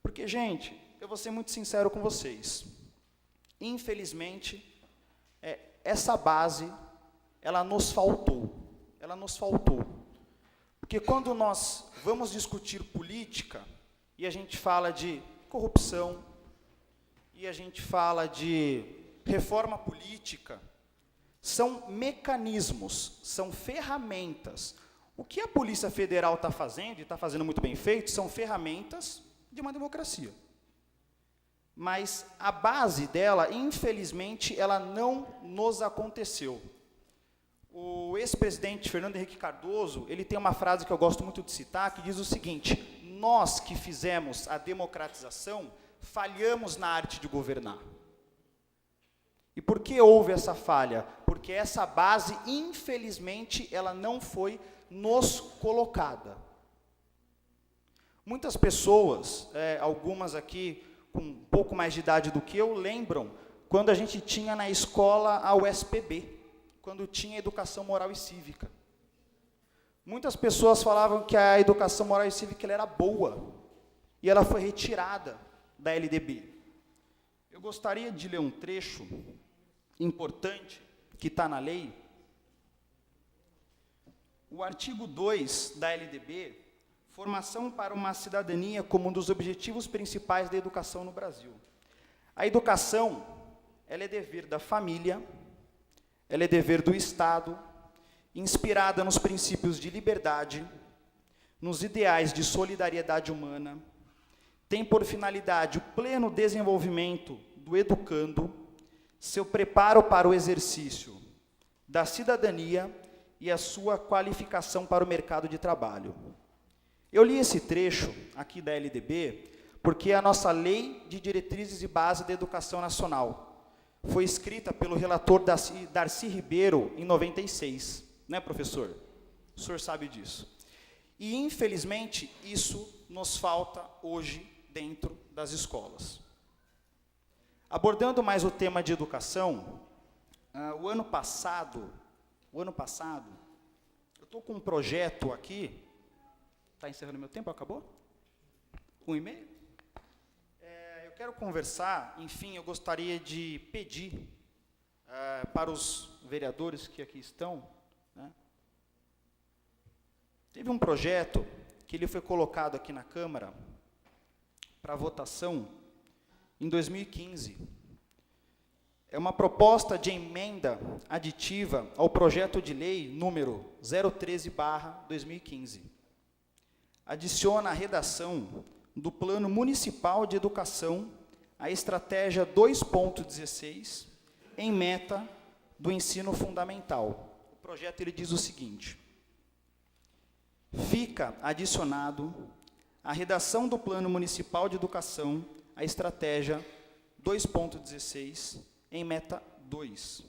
Speaker 9: Porque, gente, eu vou ser muito sincero com vocês, infelizmente, essa base, ela nos faltou. Porque quando nós vamos discutir política, e a gente fala de corrupção, e a gente fala de reforma política, são mecanismos, são ferramentas. O que a Polícia Federal está fazendo, e está fazendo muito bem feito, são ferramentas de uma democracia. Mas a base dela, infelizmente, ela não nos aconteceu. O ex-presidente Fernando Henrique Cardoso, ele tem uma frase que eu gosto muito de citar, que diz o seguinte: nós que fizemos a democratização, falhamos na arte de governar. E por que houve essa falha? Porque essa base, infelizmente, ela não foi nos colocada. Muitas pessoas, algumas aqui com um pouco mais de idade do que eu, lembram quando a gente tinha na escola a USPB, quando tinha educação moral e cívica. Muitas pessoas falavam que a educação moral e cívica ela era boa, e ela foi retirada da LDB. Eu gostaria de ler um trecho importante que está na lei. O artigo 2 da LDB, formação para uma cidadania como um dos objetivos principais da educação no Brasil. A educação, ela é dever da família, ela é dever do Estado, inspirada nos princípios de liberdade, nos ideais de solidariedade humana, tem por finalidade o pleno desenvolvimento do educando, seu preparo para o exercício da cidadania e a sua qualificação para o mercado de trabalho. Eu li esse trecho aqui da LDB porque é a nossa Lei de Diretrizes e Base da Educação Nacional. Foi escrita pelo relator Darcy Ribeiro em 96, né, professor? O senhor sabe disso. E, infelizmente, isso nos falta hoje dentro das escolas. Abordando mais o tema de educação, o ano passado, eu estou com um projeto aqui. Está encerrando meu tempo? Acabou? 1h30? Eu quero conversar, enfim, eu gostaria de pedir para os vereadores que aqui estão, né? Teve um projeto que ele foi colocado aqui na Câmara para votação em 2015. É uma proposta de emenda aditiva ao projeto de lei número 013/2015. Adiciona a redação do Plano Municipal de Educação à Estratégia 2.16 em meta do ensino fundamental. O projeto ele diz o seguinte: fica adicionado a redação do Plano Municipal de Educação à Estratégia 2.16 em meta 2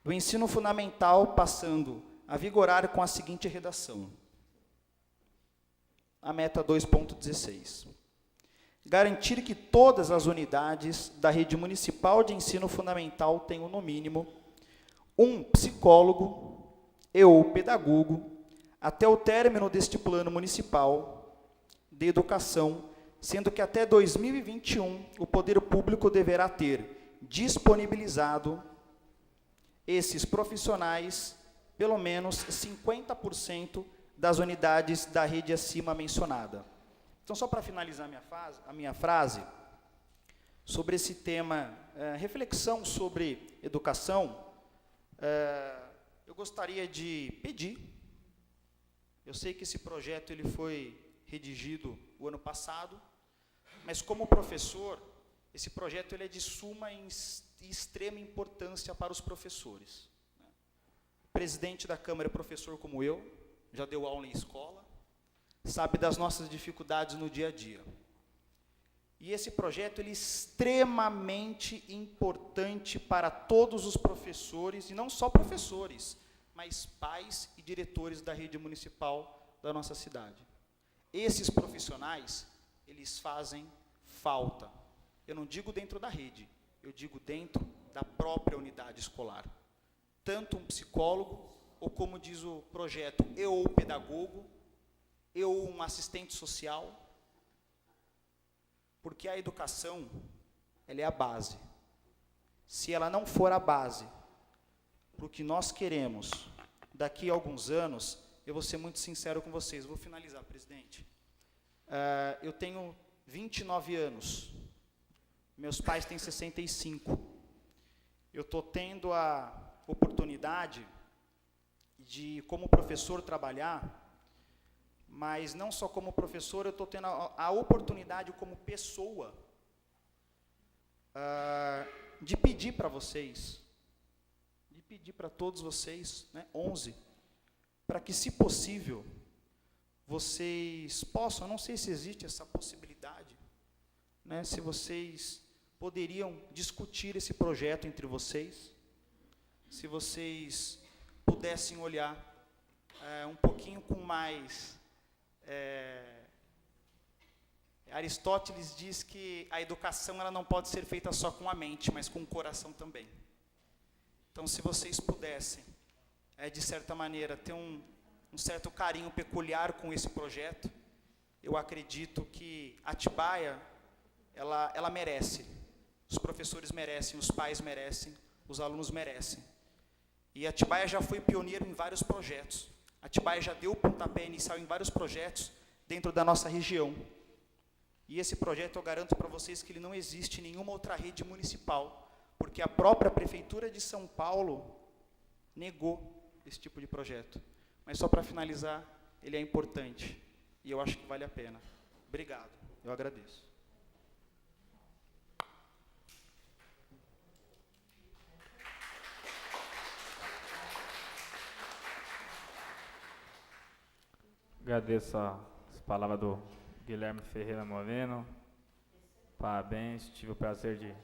Speaker 9: do ensino fundamental, passando a vigorar com a seguinte redação: a meta 2.16. Garantir que todas as unidades da rede municipal de ensino fundamental tenham, no mínimo, um psicólogo e ou pedagogo até o término deste plano municipal de educação, sendo que até 2021 o poder público deverá ter disponibilizado esses profissionais, pelo menos 50% das unidades da rede acima mencionada. Então, só para finalizar a minha frase, sobre esse tema, reflexão sobre educação, eu gostaria de pedir, eu sei que esse projeto ele foi redigido o ano passado, mas como professor, esse projeto ele é de suma e extrema importância para os professores. O presidente da Câmara é professor como eu, já deu aula em escola, sabe das nossas dificuldades no dia a dia. E esse projeto ele é extremamente importante para todos os professores, e não só professores, mas pais e diretores da rede municipal da nossa cidade. Esses profissionais, eles fazem falta. Eu não digo dentro da rede, eu digo dentro da própria unidade escolar. Tanto um psicólogo, ou como diz o projeto, ou pedagogo, ou um assistente social, porque a educação, ela é a base. Se ela não for a base para o que nós queremos daqui a alguns anos, eu vou ser muito sincero com vocês. Vou finalizar, presidente. Eu tenho 29 anos. Meus pais têm 65. Eu estou tendo a oportunidade de, como professor, trabalhar, mas não só como professor, eu estou tendo a oportunidade como pessoa de pedir para vocês, de pedir para todos vocês, 11, para que, se possível, vocês possam, eu não sei se existe essa possibilidade, se vocês poderiam discutir esse projeto entre vocês, se vocês pudessem olhar um pouquinho com mais... Aristóteles diz que a educação ela não pode ser feita só com a mente, mas com o coração também. Então, se vocês pudessem, de certa maneira, ter um certo carinho peculiar com esse projeto, eu acredito que Atibaia, ela merece. Os professores merecem, os pais merecem, os alunos merecem. E Atibaia já foi pioneiro em vários projetos. Atibaia já deu o pontapé inicial em vários projetos dentro da nossa região. E esse projeto, eu garanto para vocês que ele não existe em nenhuma outra rede municipal, porque a própria Prefeitura de São Paulo negou esse tipo de projeto. Mas só para finalizar, ele é importante, e eu acho que vale a pena. Obrigado, eu agradeço.
Speaker 1: Agradeço as palavras do Guilherme Ferreira Moreno. Parabéns, tive o prazer de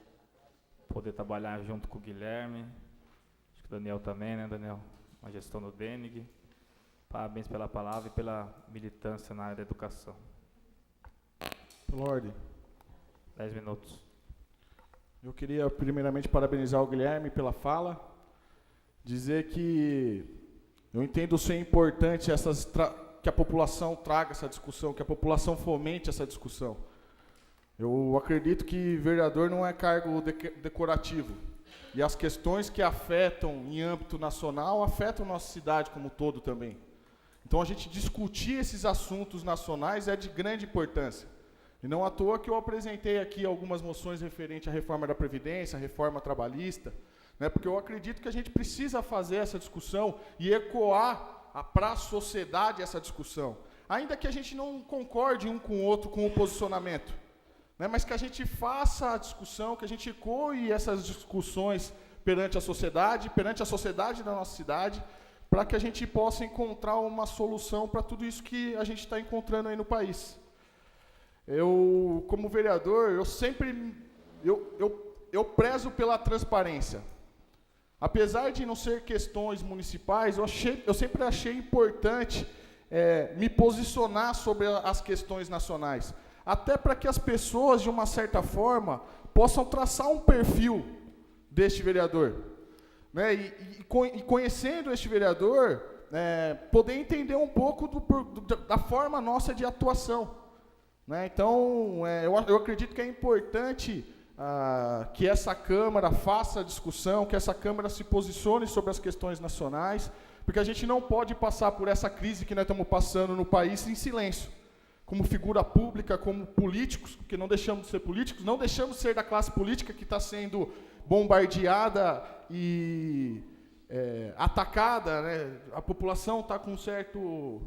Speaker 1: poder trabalhar junto com o Guilherme. Acho que o Daniel também, né, Daniel? A gestão do DENIG. Parabéns pela palavra e pela militância na área da educação.
Speaker 2: Pela ordem.
Speaker 1: 10 minutos.
Speaker 2: Eu queria, primeiramente, parabenizar o Guilherme pela fala. Dizer que eu entendo ser importante que a população traga essa discussão, que a população fomente essa discussão. Eu acredito que vereador não é cargo decorativo. E as questões que afetam em âmbito nacional afetam nossa cidade como um todo também. Então, a gente discutir esses assuntos nacionais é de grande importância. E não à toa que eu apresentei aqui algumas moções referentes à reforma da Previdência, à reforma trabalhista, né, porque eu acredito que a gente precisa fazer essa discussão e ecoar para a sociedade essa discussão. Ainda que a gente não concorde um com o outro com o posicionamento, né, mas que a gente faça a discussão, que a gente ecoe essas discussões perante a sociedade da nossa cidade, para que a gente possa encontrar uma solução para tudo isso que a gente está encontrando aí no país. Eu, como vereador, eu prezo pela transparência. Apesar de não ser questões municipais, eu sempre achei importante me posicionar sobre as questões nacionais, até para que as pessoas, de uma certa forma, possam traçar um perfil deste vereador, né? E conhecendo este vereador, poder entender um pouco da forma nossa de atuação, né? Então, eu acredito que é importante que essa Câmara faça a discussão, que essa Câmara se posicione sobre as questões nacionais, porque a gente não pode passar por essa crise que nós estamos passando no país em silêncio. Como figura pública, como políticos, porque não deixamos de ser políticos, não deixamos de ser da classe política que está sendo bombardeada e atacada, né? A população está com um certo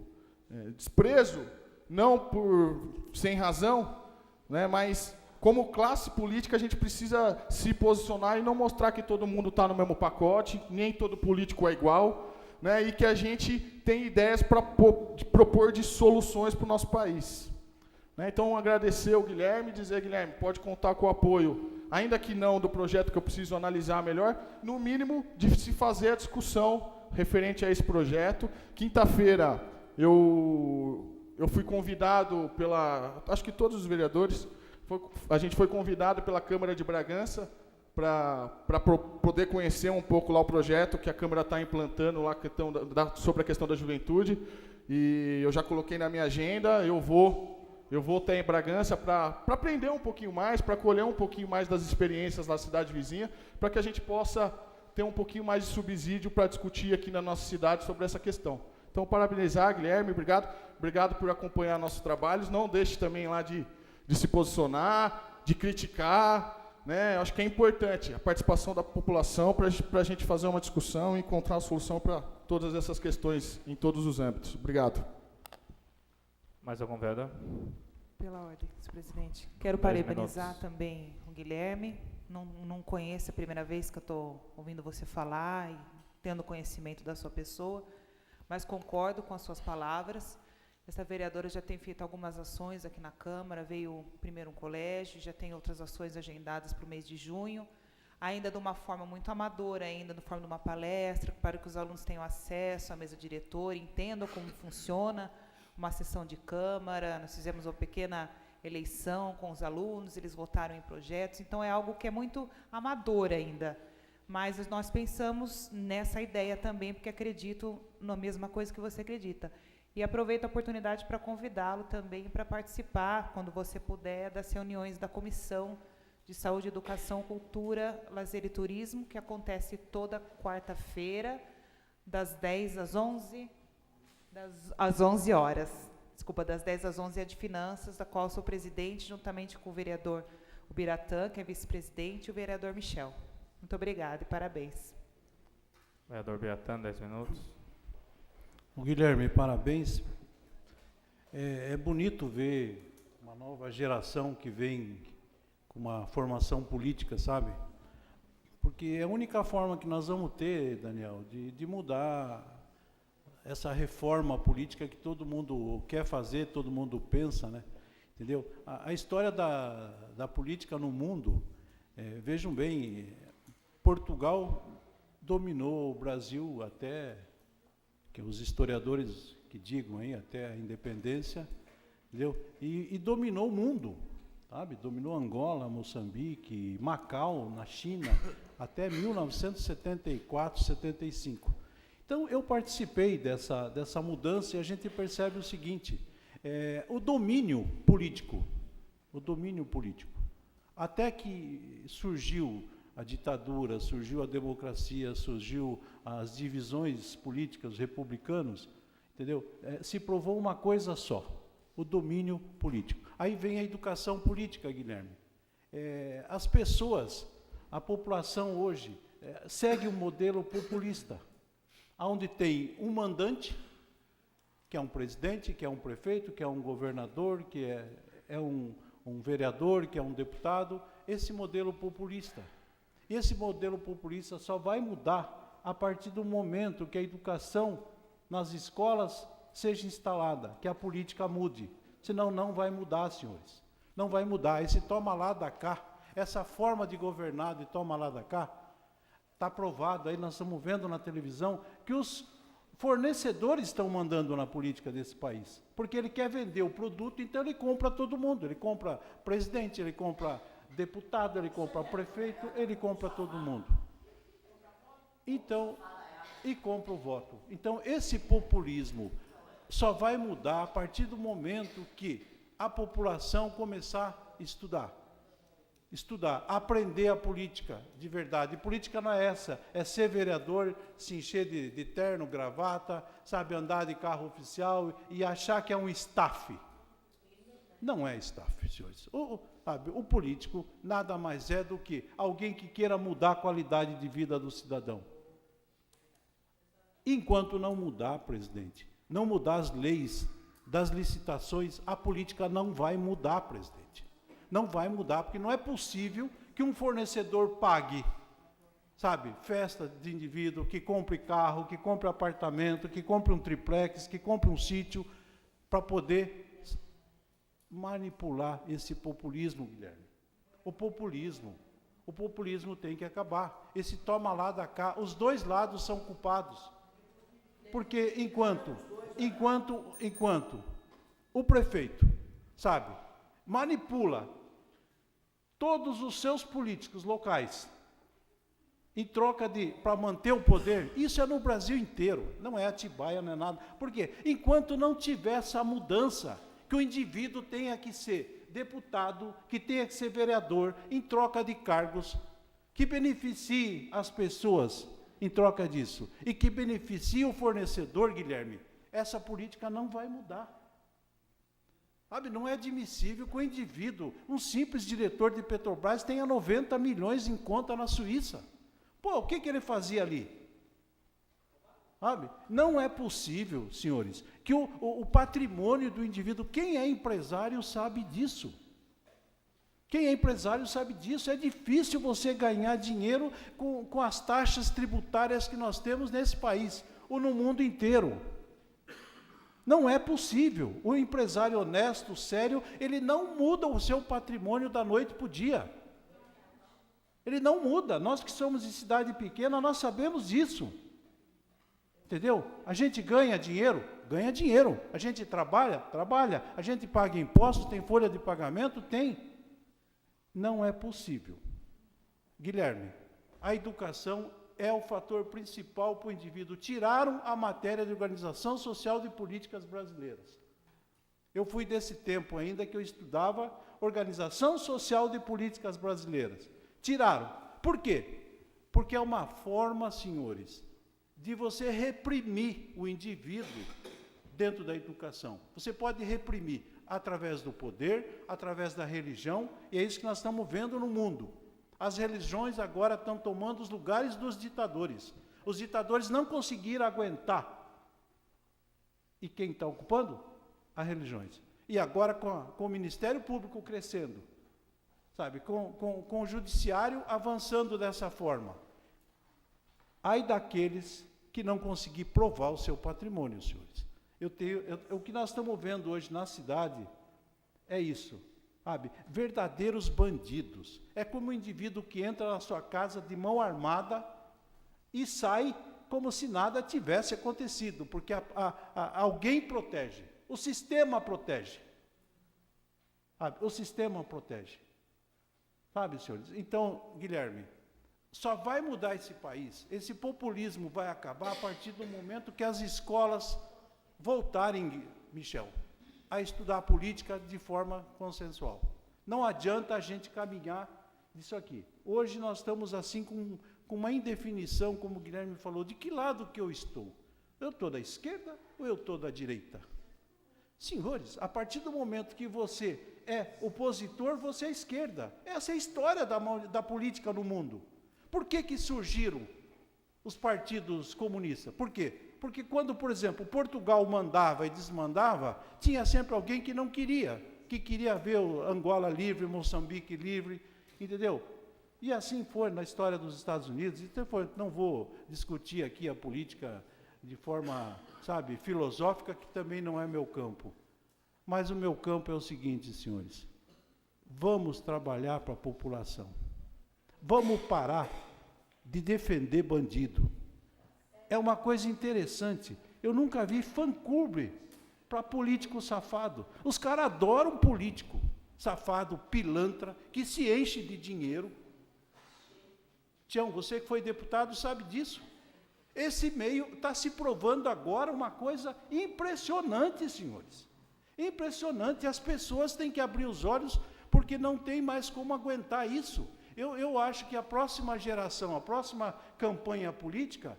Speaker 2: desprezo, não sem razão, né? Mas como classe política a gente precisa se posicionar e não mostrar que todo mundo está no mesmo pacote, nem todo político é igual, né? E que a gente tem ideias para propor de soluções para o nosso país, né? Então, agradecer ao Guilherme, dizer, Guilherme, pode contar com o apoio, ainda que não do projeto que eu preciso analisar melhor, no mínimo de se fazer a discussão referente a esse projeto. Quinta-feira eu fui convidado acho que todos os vereadores, a gente foi convidado pela Câmara de Bragança para poder conhecer um pouco lá o projeto que a Câmara está implantando lá sobre a questão da juventude, e eu já coloquei na minha agenda, eu vou estar em Bragança para aprender um pouquinho mais, para colher um pouquinho mais das experiências da cidade vizinha, para que a gente possa ter um pouquinho mais de subsídio para discutir aqui na nossa cidade sobre essa questão. Então, parabenizar, Guilherme, obrigado por acompanhar nossos trabalhos, não deixe também lá de se posicionar, de criticar, né? Acho que é importante a participação da população para a gente fazer uma discussão e encontrar uma solução para todas essas questões em todos os âmbitos. Obrigado.
Speaker 1: Mais algum vereador?
Speaker 10: Pela ordem, senhor presidente. Quero parabenizar também o Guilherme. Não conheço, a primeira vez que eu estou ouvindo você falar e tendo conhecimento da sua pessoa, mas concordo com as suas palavras. Essa vereadora já tem feito algumas ações aqui na Câmara, veio primeiro um colégio, já tem outras ações agendadas para o mês de junho, ainda de uma forma muito amadora, ainda na forma de uma palestra, para que os alunos tenham acesso à mesa diretora, entendam como funciona uma sessão de Câmara. Nós fizemos uma pequena eleição com os alunos, eles votaram em projetos, então é algo que é muito amador ainda. Mas nós pensamos nessa ideia também, porque acredito na mesma coisa que você acredita. E aproveito a oportunidade para convidá-lo também para participar, quando você puder, das reuniões da Comissão de Saúde, Educação, Cultura, Lazer e Turismo, que acontece toda quarta-feira, das 10 às 11, às 11 horas. Desculpa, das 10 às 11 é de Finanças, da qual sou presidente, juntamente com o vereador Ubiratã, que é vice-presidente, e o vereador Michel. Muito obrigada e parabéns.
Speaker 1: Vereador Ubiratã, 10 minutos.
Speaker 3: O Guilherme, parabéns. É bonito ver uma nova geração que vem com uma formação política, sabe? Porque é a única forma que nós vamos ter, Daniel, de mudar essa reforma política que todo mundo quer fazer, todo mundo pensa, né? Entendeu? A história da política no mundo, vejam bem, Portugal dominou o Brasil até, que os historiadores que digam aí, até a independência, entendeu? E dominou o mundo, sabe? Dominou Angola, Moçambique, Macau, na China, até 1974, 75. Então, eu participei dessa mudança e a gente percebe o seguinte, o domínio político, até que surgiu a ditadura, surgiu a democracia, surgiu as divisões políticas, os republicanos, entendeu? Se provou uma coisa só, o domínio político. Aí vem a educação política, Guilherme. As pessoas, a população hoje, segue um modelo populista, onde tem um mandante, que é um presidente, que é um prefeito, que é um governador, que é um vereador, que é um deputado, esse modelo populista. Esse modelo populista só vai mudar a partir do momento que a educação nas escolas seja instalada, que a política mude. Senão não vai mudar, senhores. Não vai mudar. Esse toma lá da cá, essa forma de governar de toma lá da cá, está provado, aí nós estamos vendo na televisão, que os fornecedores estão mandando na política desse país. Porque ele quer vender o produto, então ele compra todo mundo. Ele compra presidente, ele compra deputado, ele compra prefeito, ele compra todo mundo. Então, e compra o voto. Então, esse populismo só vai mudar a partir do momento que a população começar a estudar, aprender a política de verdade. E política não é essa, é ser vereador, se encher de terno, gravata, sabe, andar de carro oficial e achar que é um staff. Não é staff, senhores. O político nada mais é do que alguém que queira mudar a qualidade de vida do cidadão. Enquanto não mudar, presidente, não mudar as leis das licitações, a política não vai mudar, presidente. Não vai mudar, porque não é possível que um fornecedor pague, sabe, festa de indivíduo, que compre carro, que compre apartamento, que compre um triplex, que compre um sítio, para poder manipular esse populismo, Guilherme. O populismo tem que acabar. Esse toma lá da cá, os dois lados são culpados. Porque enquanto o prefeito, sabe, manipula todos os seus políticos locais em troca para manter o poder, isso é no Brasil inteiro, não é Atibaia, não é nada. Por quê? Enquanto não tiver essa mudança, que o indivíduo tenha que ser deputado, que tenha que ser vereador, em troca de cargos, que beneficie as pessoas em troca disso, e que beneficie o fornecedor, Guilherme, essa política não vai mudar. Sabe, não é admissível que o indivíduo, um simples diretor de Petrobras, tenha 90 milhões em conta na Suíça. Pô, o que ele fazia ali? Sabe? Não é possível, senhores, que o patrimônio do indivíduo, quem é empresário sabe disso. Quem é empresário sabe disso. É difícil você ganhar dinheiro com as taxas tributárias que nós temos nesse país, ou no mundo inteiro. Não é possível. O empresário honesto, sério, ele não muda o seu patrimônio da noite para o dia. Ele não muda. Nós que somos de cidade pequena, nós sabemos disso. Entendeu? A gente ganha dinheiro. A gente trabalha. A gente paga impostos, tem folha de pagamento? Tem. Não é possível. Guilherme, a educação é o fator principal para o indivíduo. Tiraram a matéria de organização social de políticas brasileiras. Eu fui desse tempo ainda que eu estudava organização social de políticas brasileiras. Tiraram. Por quê? Porque é uma forma, senhores, de você reprimir o indivíduo dentro da educação. Você pode reprimir através do poder, através da religião, e é isso que nós estamos vendo no mundo. As religiões agora estão tomando os lugares dos ditadores. Os ditadores não conseguiram aguentar. E quem está ocupando? As religiões. E agora com o Ministério Público crescendo, sabe, com o Judiciário avançando dessa forma. Ai daqueles que não conseguir provar o seu patrimônio, senhores. O que nós estamos vendo hoje na cidade é isso, sabe? Verdadeiros bandidos. É como um indivíduo que entra na sua casa de mão armada e sai como se nada tivesse acontecido, porque alguém protege, o sistema protege. Sabe? O sistema protege. Sabe, senhores? Então, Guilherme, só vai mudar esse país, esse populismo vai acabar a partir do momento que as escolas voltarem, Michel, a estudar política de forma consensual. Não adianta a gente caminhar disso aqui. Hoje nós estamos assim com uma indefinição, como o Guilherme falou, de que lado que eu estou? Eu estou da esquerda ou eu estou da direita? Senhores, a partir do momento que você é opositor, você é esquerda. Essa é a história da política no mundo. Por que surgiram os partidos comunistas? Por quê? Porque quando, por exemplo, Portugal mandava e desmandava, tinha sempre alguém que não queria, que queria ver Angola livre, Moçambique livre, entendeu? E assim foi na história dos Estados Unidos. Então, não vou discutir aqui a política de forma, sabe, filosófica, que também não é meu campo. Mas o meu campo é o seguinte, senhores, vamos trabalhar para a população. Vamos parar de defender bandido. É uma coisa interessante. Eu nunca vi fã-clube para político safado. Os caras adoram político safado, pilantra, que se enche de dinheiro. Tião, você que foi deputado sabe disso. Esse meio está se provando agora uma coisa impressionante, senhores. Impressionante. As pessoas têm que abrir os olhos, porque não tem mais como aguentar isso. Eu acho que a próxima geração, a próxima campanha política,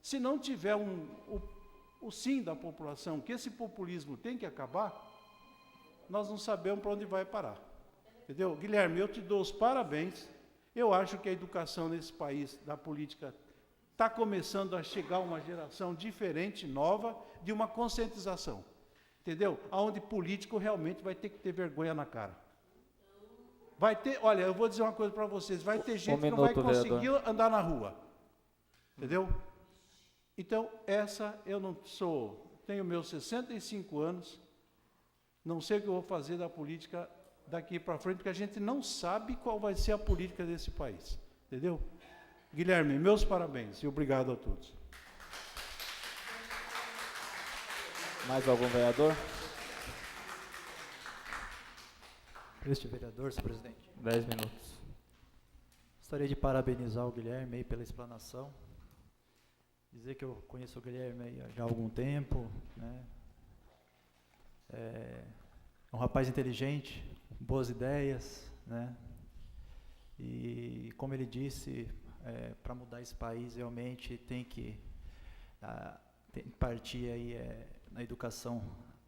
Speaker 3: se não tiver o sim da população, que esse populismo tem que acabar, nós não sabemos para onde vai parar. Entendeu? Guilherme, eu te dou os parabéns. Eu acho que a educação nesse país, da política, está começando a chegar uma geração diferente, nova, de uma conscientização. Entendeu? Onde político realmente vai ter que ter vergonha na cara. Vai ter, olha, eu vou dizer uma coisa para vocês, vai ter gente que não vai conseguir andar na rua. Entendeu? Então, eu não sou, tenho meus 65 anos, não sei o que eu vou fazer da política daqui para frente, porque a gente não sabe qual vai ser a política desse país. Entendeu? Guilherme, meus parabéns e obrigado a todos.
Speaker 1: Mais algum vereador?
Speaker 4: Este vereador, senhor presidente.
Speaker 1: 10 minutos.
Speaker 4: Gostaria de parabenizar o Guilherme aí pela explanação. Dizer que eu conheço o Guilherme aí já há algum tempo, né? É um rapaz inteligente, com boas ideias, né? E como ele disse, para mudar esse país realmente tem que partir aí na educação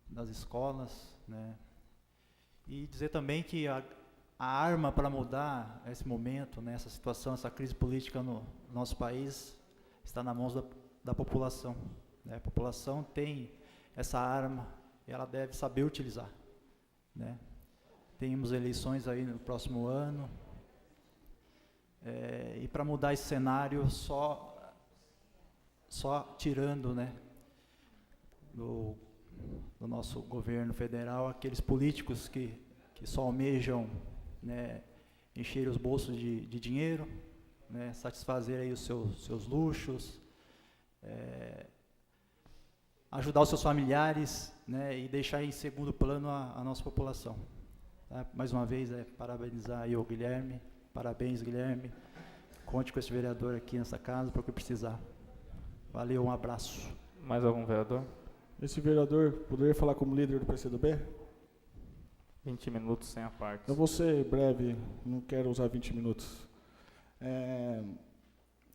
Speaker 4: das escolas, né? E dizer também que a arma para mudar esse momento, né, essa situação, essa crise política no nosso país, está nas mãos da população. Né? A população tem essa arma e ela deve saber utilizar. Né? Temos eleições aí no próximo ano, e para mudar esse cenário, só tirando, né, do nosso governo federal, aqueles políticos que só almejam, né, encher os bolsos de dinheiro, né, satisfazer aí os seus luxos, ajudar os seus familiares, né, e deixar em segundo plano a nossa população. Tá? Mais uma vez, parabenizar aí o Guilherme, parabéns, Guilherme, conte com esse vereador aqui nessa casa para o que precisar. Valeu, um abraço.
Speaker 1: Mais algum vereador?
Speaker 2: Esse vereador poderia falar como líder do PCdoB?
Speaker 1: 20 minutos sem a parte.
Speaker 2: Eu vou ser breve, não quero usar 20 minutos.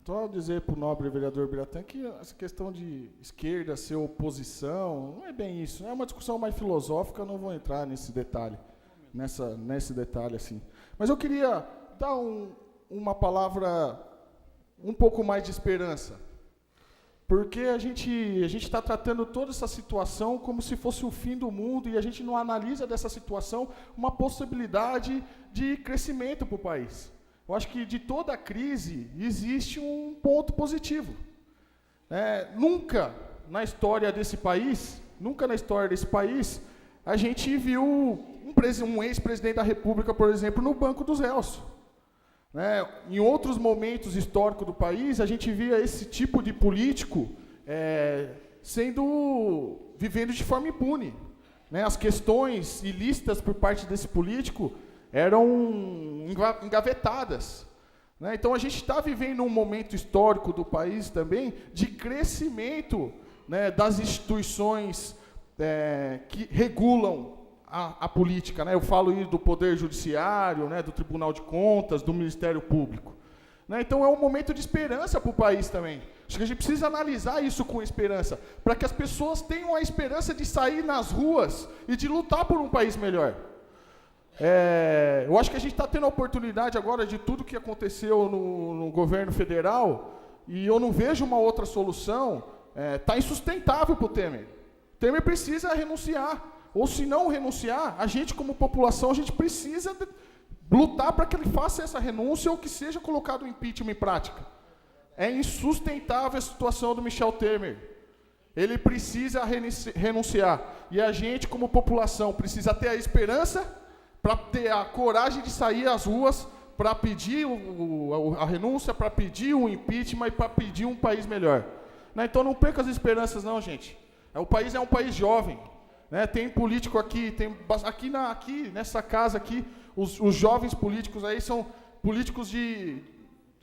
Speaker 2: Só dizer para o nobre vereador Biratã que essa questão de esquerda ser oposição, não é bem isso. É uma discussão mais filosófica, não vou entrar nesse detalhe, nesse detalhe assim. Mas eu queria dar uma palavra um pouco mais de esperança. Porque a gente está tratando toda essa situação como se fosse o fim do mundo e a gente não analisa dessa situação uma possibilidade de crescimento para o país. Eu acho que de toda a crise existe um ponto positivo. Nunca na história desse país, a gente viu um ex-presidente da República, por exemplo, no Banco dos Réus. Em outros momentos históricos do país, a gente via esse tipo de político vivendo de forma impune. As questões ilícitas por parte desse político eram engavetadas. Então, a gente está vivendo um momento histórico do país também de crescimento, das instituições que regulam a política. Eu falo do Poder Judiciário, do Tribunal de Contas, do Ministério Público. Né? Então é um momento de esperança para o país também. Acho que a gente precisa analisar isso com esperança, para que as pessoas tenham a esperança de sair nas ruas e de lutar por um país melhor. Eu acho que a gente está tendo a oportunidade agora de tudo que aconteceu no governo federal, e eu não vejo uma outra solução. Está insustentável para o Temer. O Temer precisa renunciar, ou se não renunciar, a gente como população, a gente precisa lutar para que ele faça essa renúncia ou que seja colocado o impeachment em prática. É insustentável a situação do Michel Temer. Ele precisa renunciar. E a gente, como população, precisa ter a esperança para ter a coragem de sair às ruas para pedir a renúncia, para pedir o impeachment e para pedir um país melhor. Né? Então não perca as esperanças não, gente. O país é um país jovem. Né? Tem político aqui, aqui nessa casa aqui, os jovens políticos aí são políticos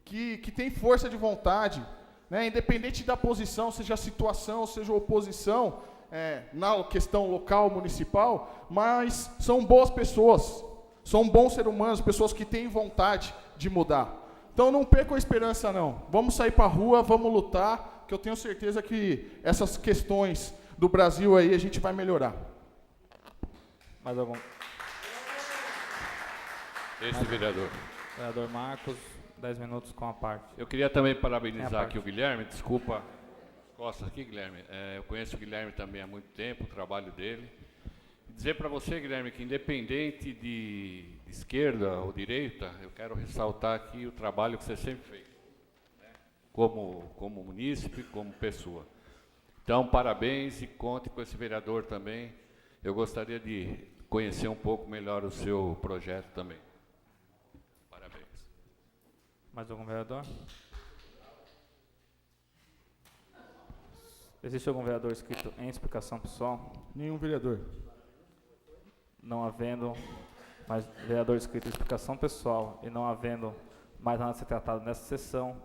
Speaker 2: que têm força de vontade, né? Independente da posição, seja a situação, seja a oposição, na questão local, municipal, mas são boas pessoas, são bons seres humanos, pessoas que têm vontade de mudar. Então não percam a esperança não, vamos sair para a rua, vamos lutar, que eu tenho certeza que essas questões do Brasil aí a gente vai melhorar.
Speaker 1: Mais algum?
Speaker 11: Vereador.
Speaker 1: Vereador Marcos, 10 minutos com a parte.
Speaker 11: Eu queria também parabenizar aqui o Guilherme, desculpa, Costa aqui, Guilherme. Eu conheço o Guilherme também há muito tempo, o trabalho dele. E dizer para você, Guilherme, que independente de esquerda ou direita, eu quero ressaltar aqui o trabalho que você sempre fez, né? Como munícipe, como pessoa. Então, parabéns e conte com esse vereador também. Eu gostaria de conhecer um pouco melhor o seu projeto também. Parabéns.
Speaker 1: Mais algum vereador? Existe algum vereador inscrito em explicação pessoal?
Speaker 2: Nenhum vereador.
Speaker 1: Não havendo mais vereador inscrito em explicação pessoal e não havendo mais nada a ser tratado nessa sessão,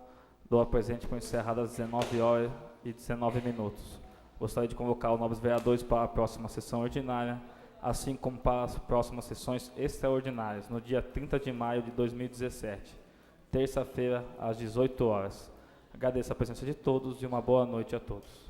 Speaker 1: dou a presente por encerrada às 19h19. Gostaria de convocar os novos vereadores para a próxima sessão ordinária, assim como para as próximas sessões extraordinárias, no dia 30 de maio de 2017, terça-feira, às 18 horas. Agradeço a presença de todos e uma boa noite a todos.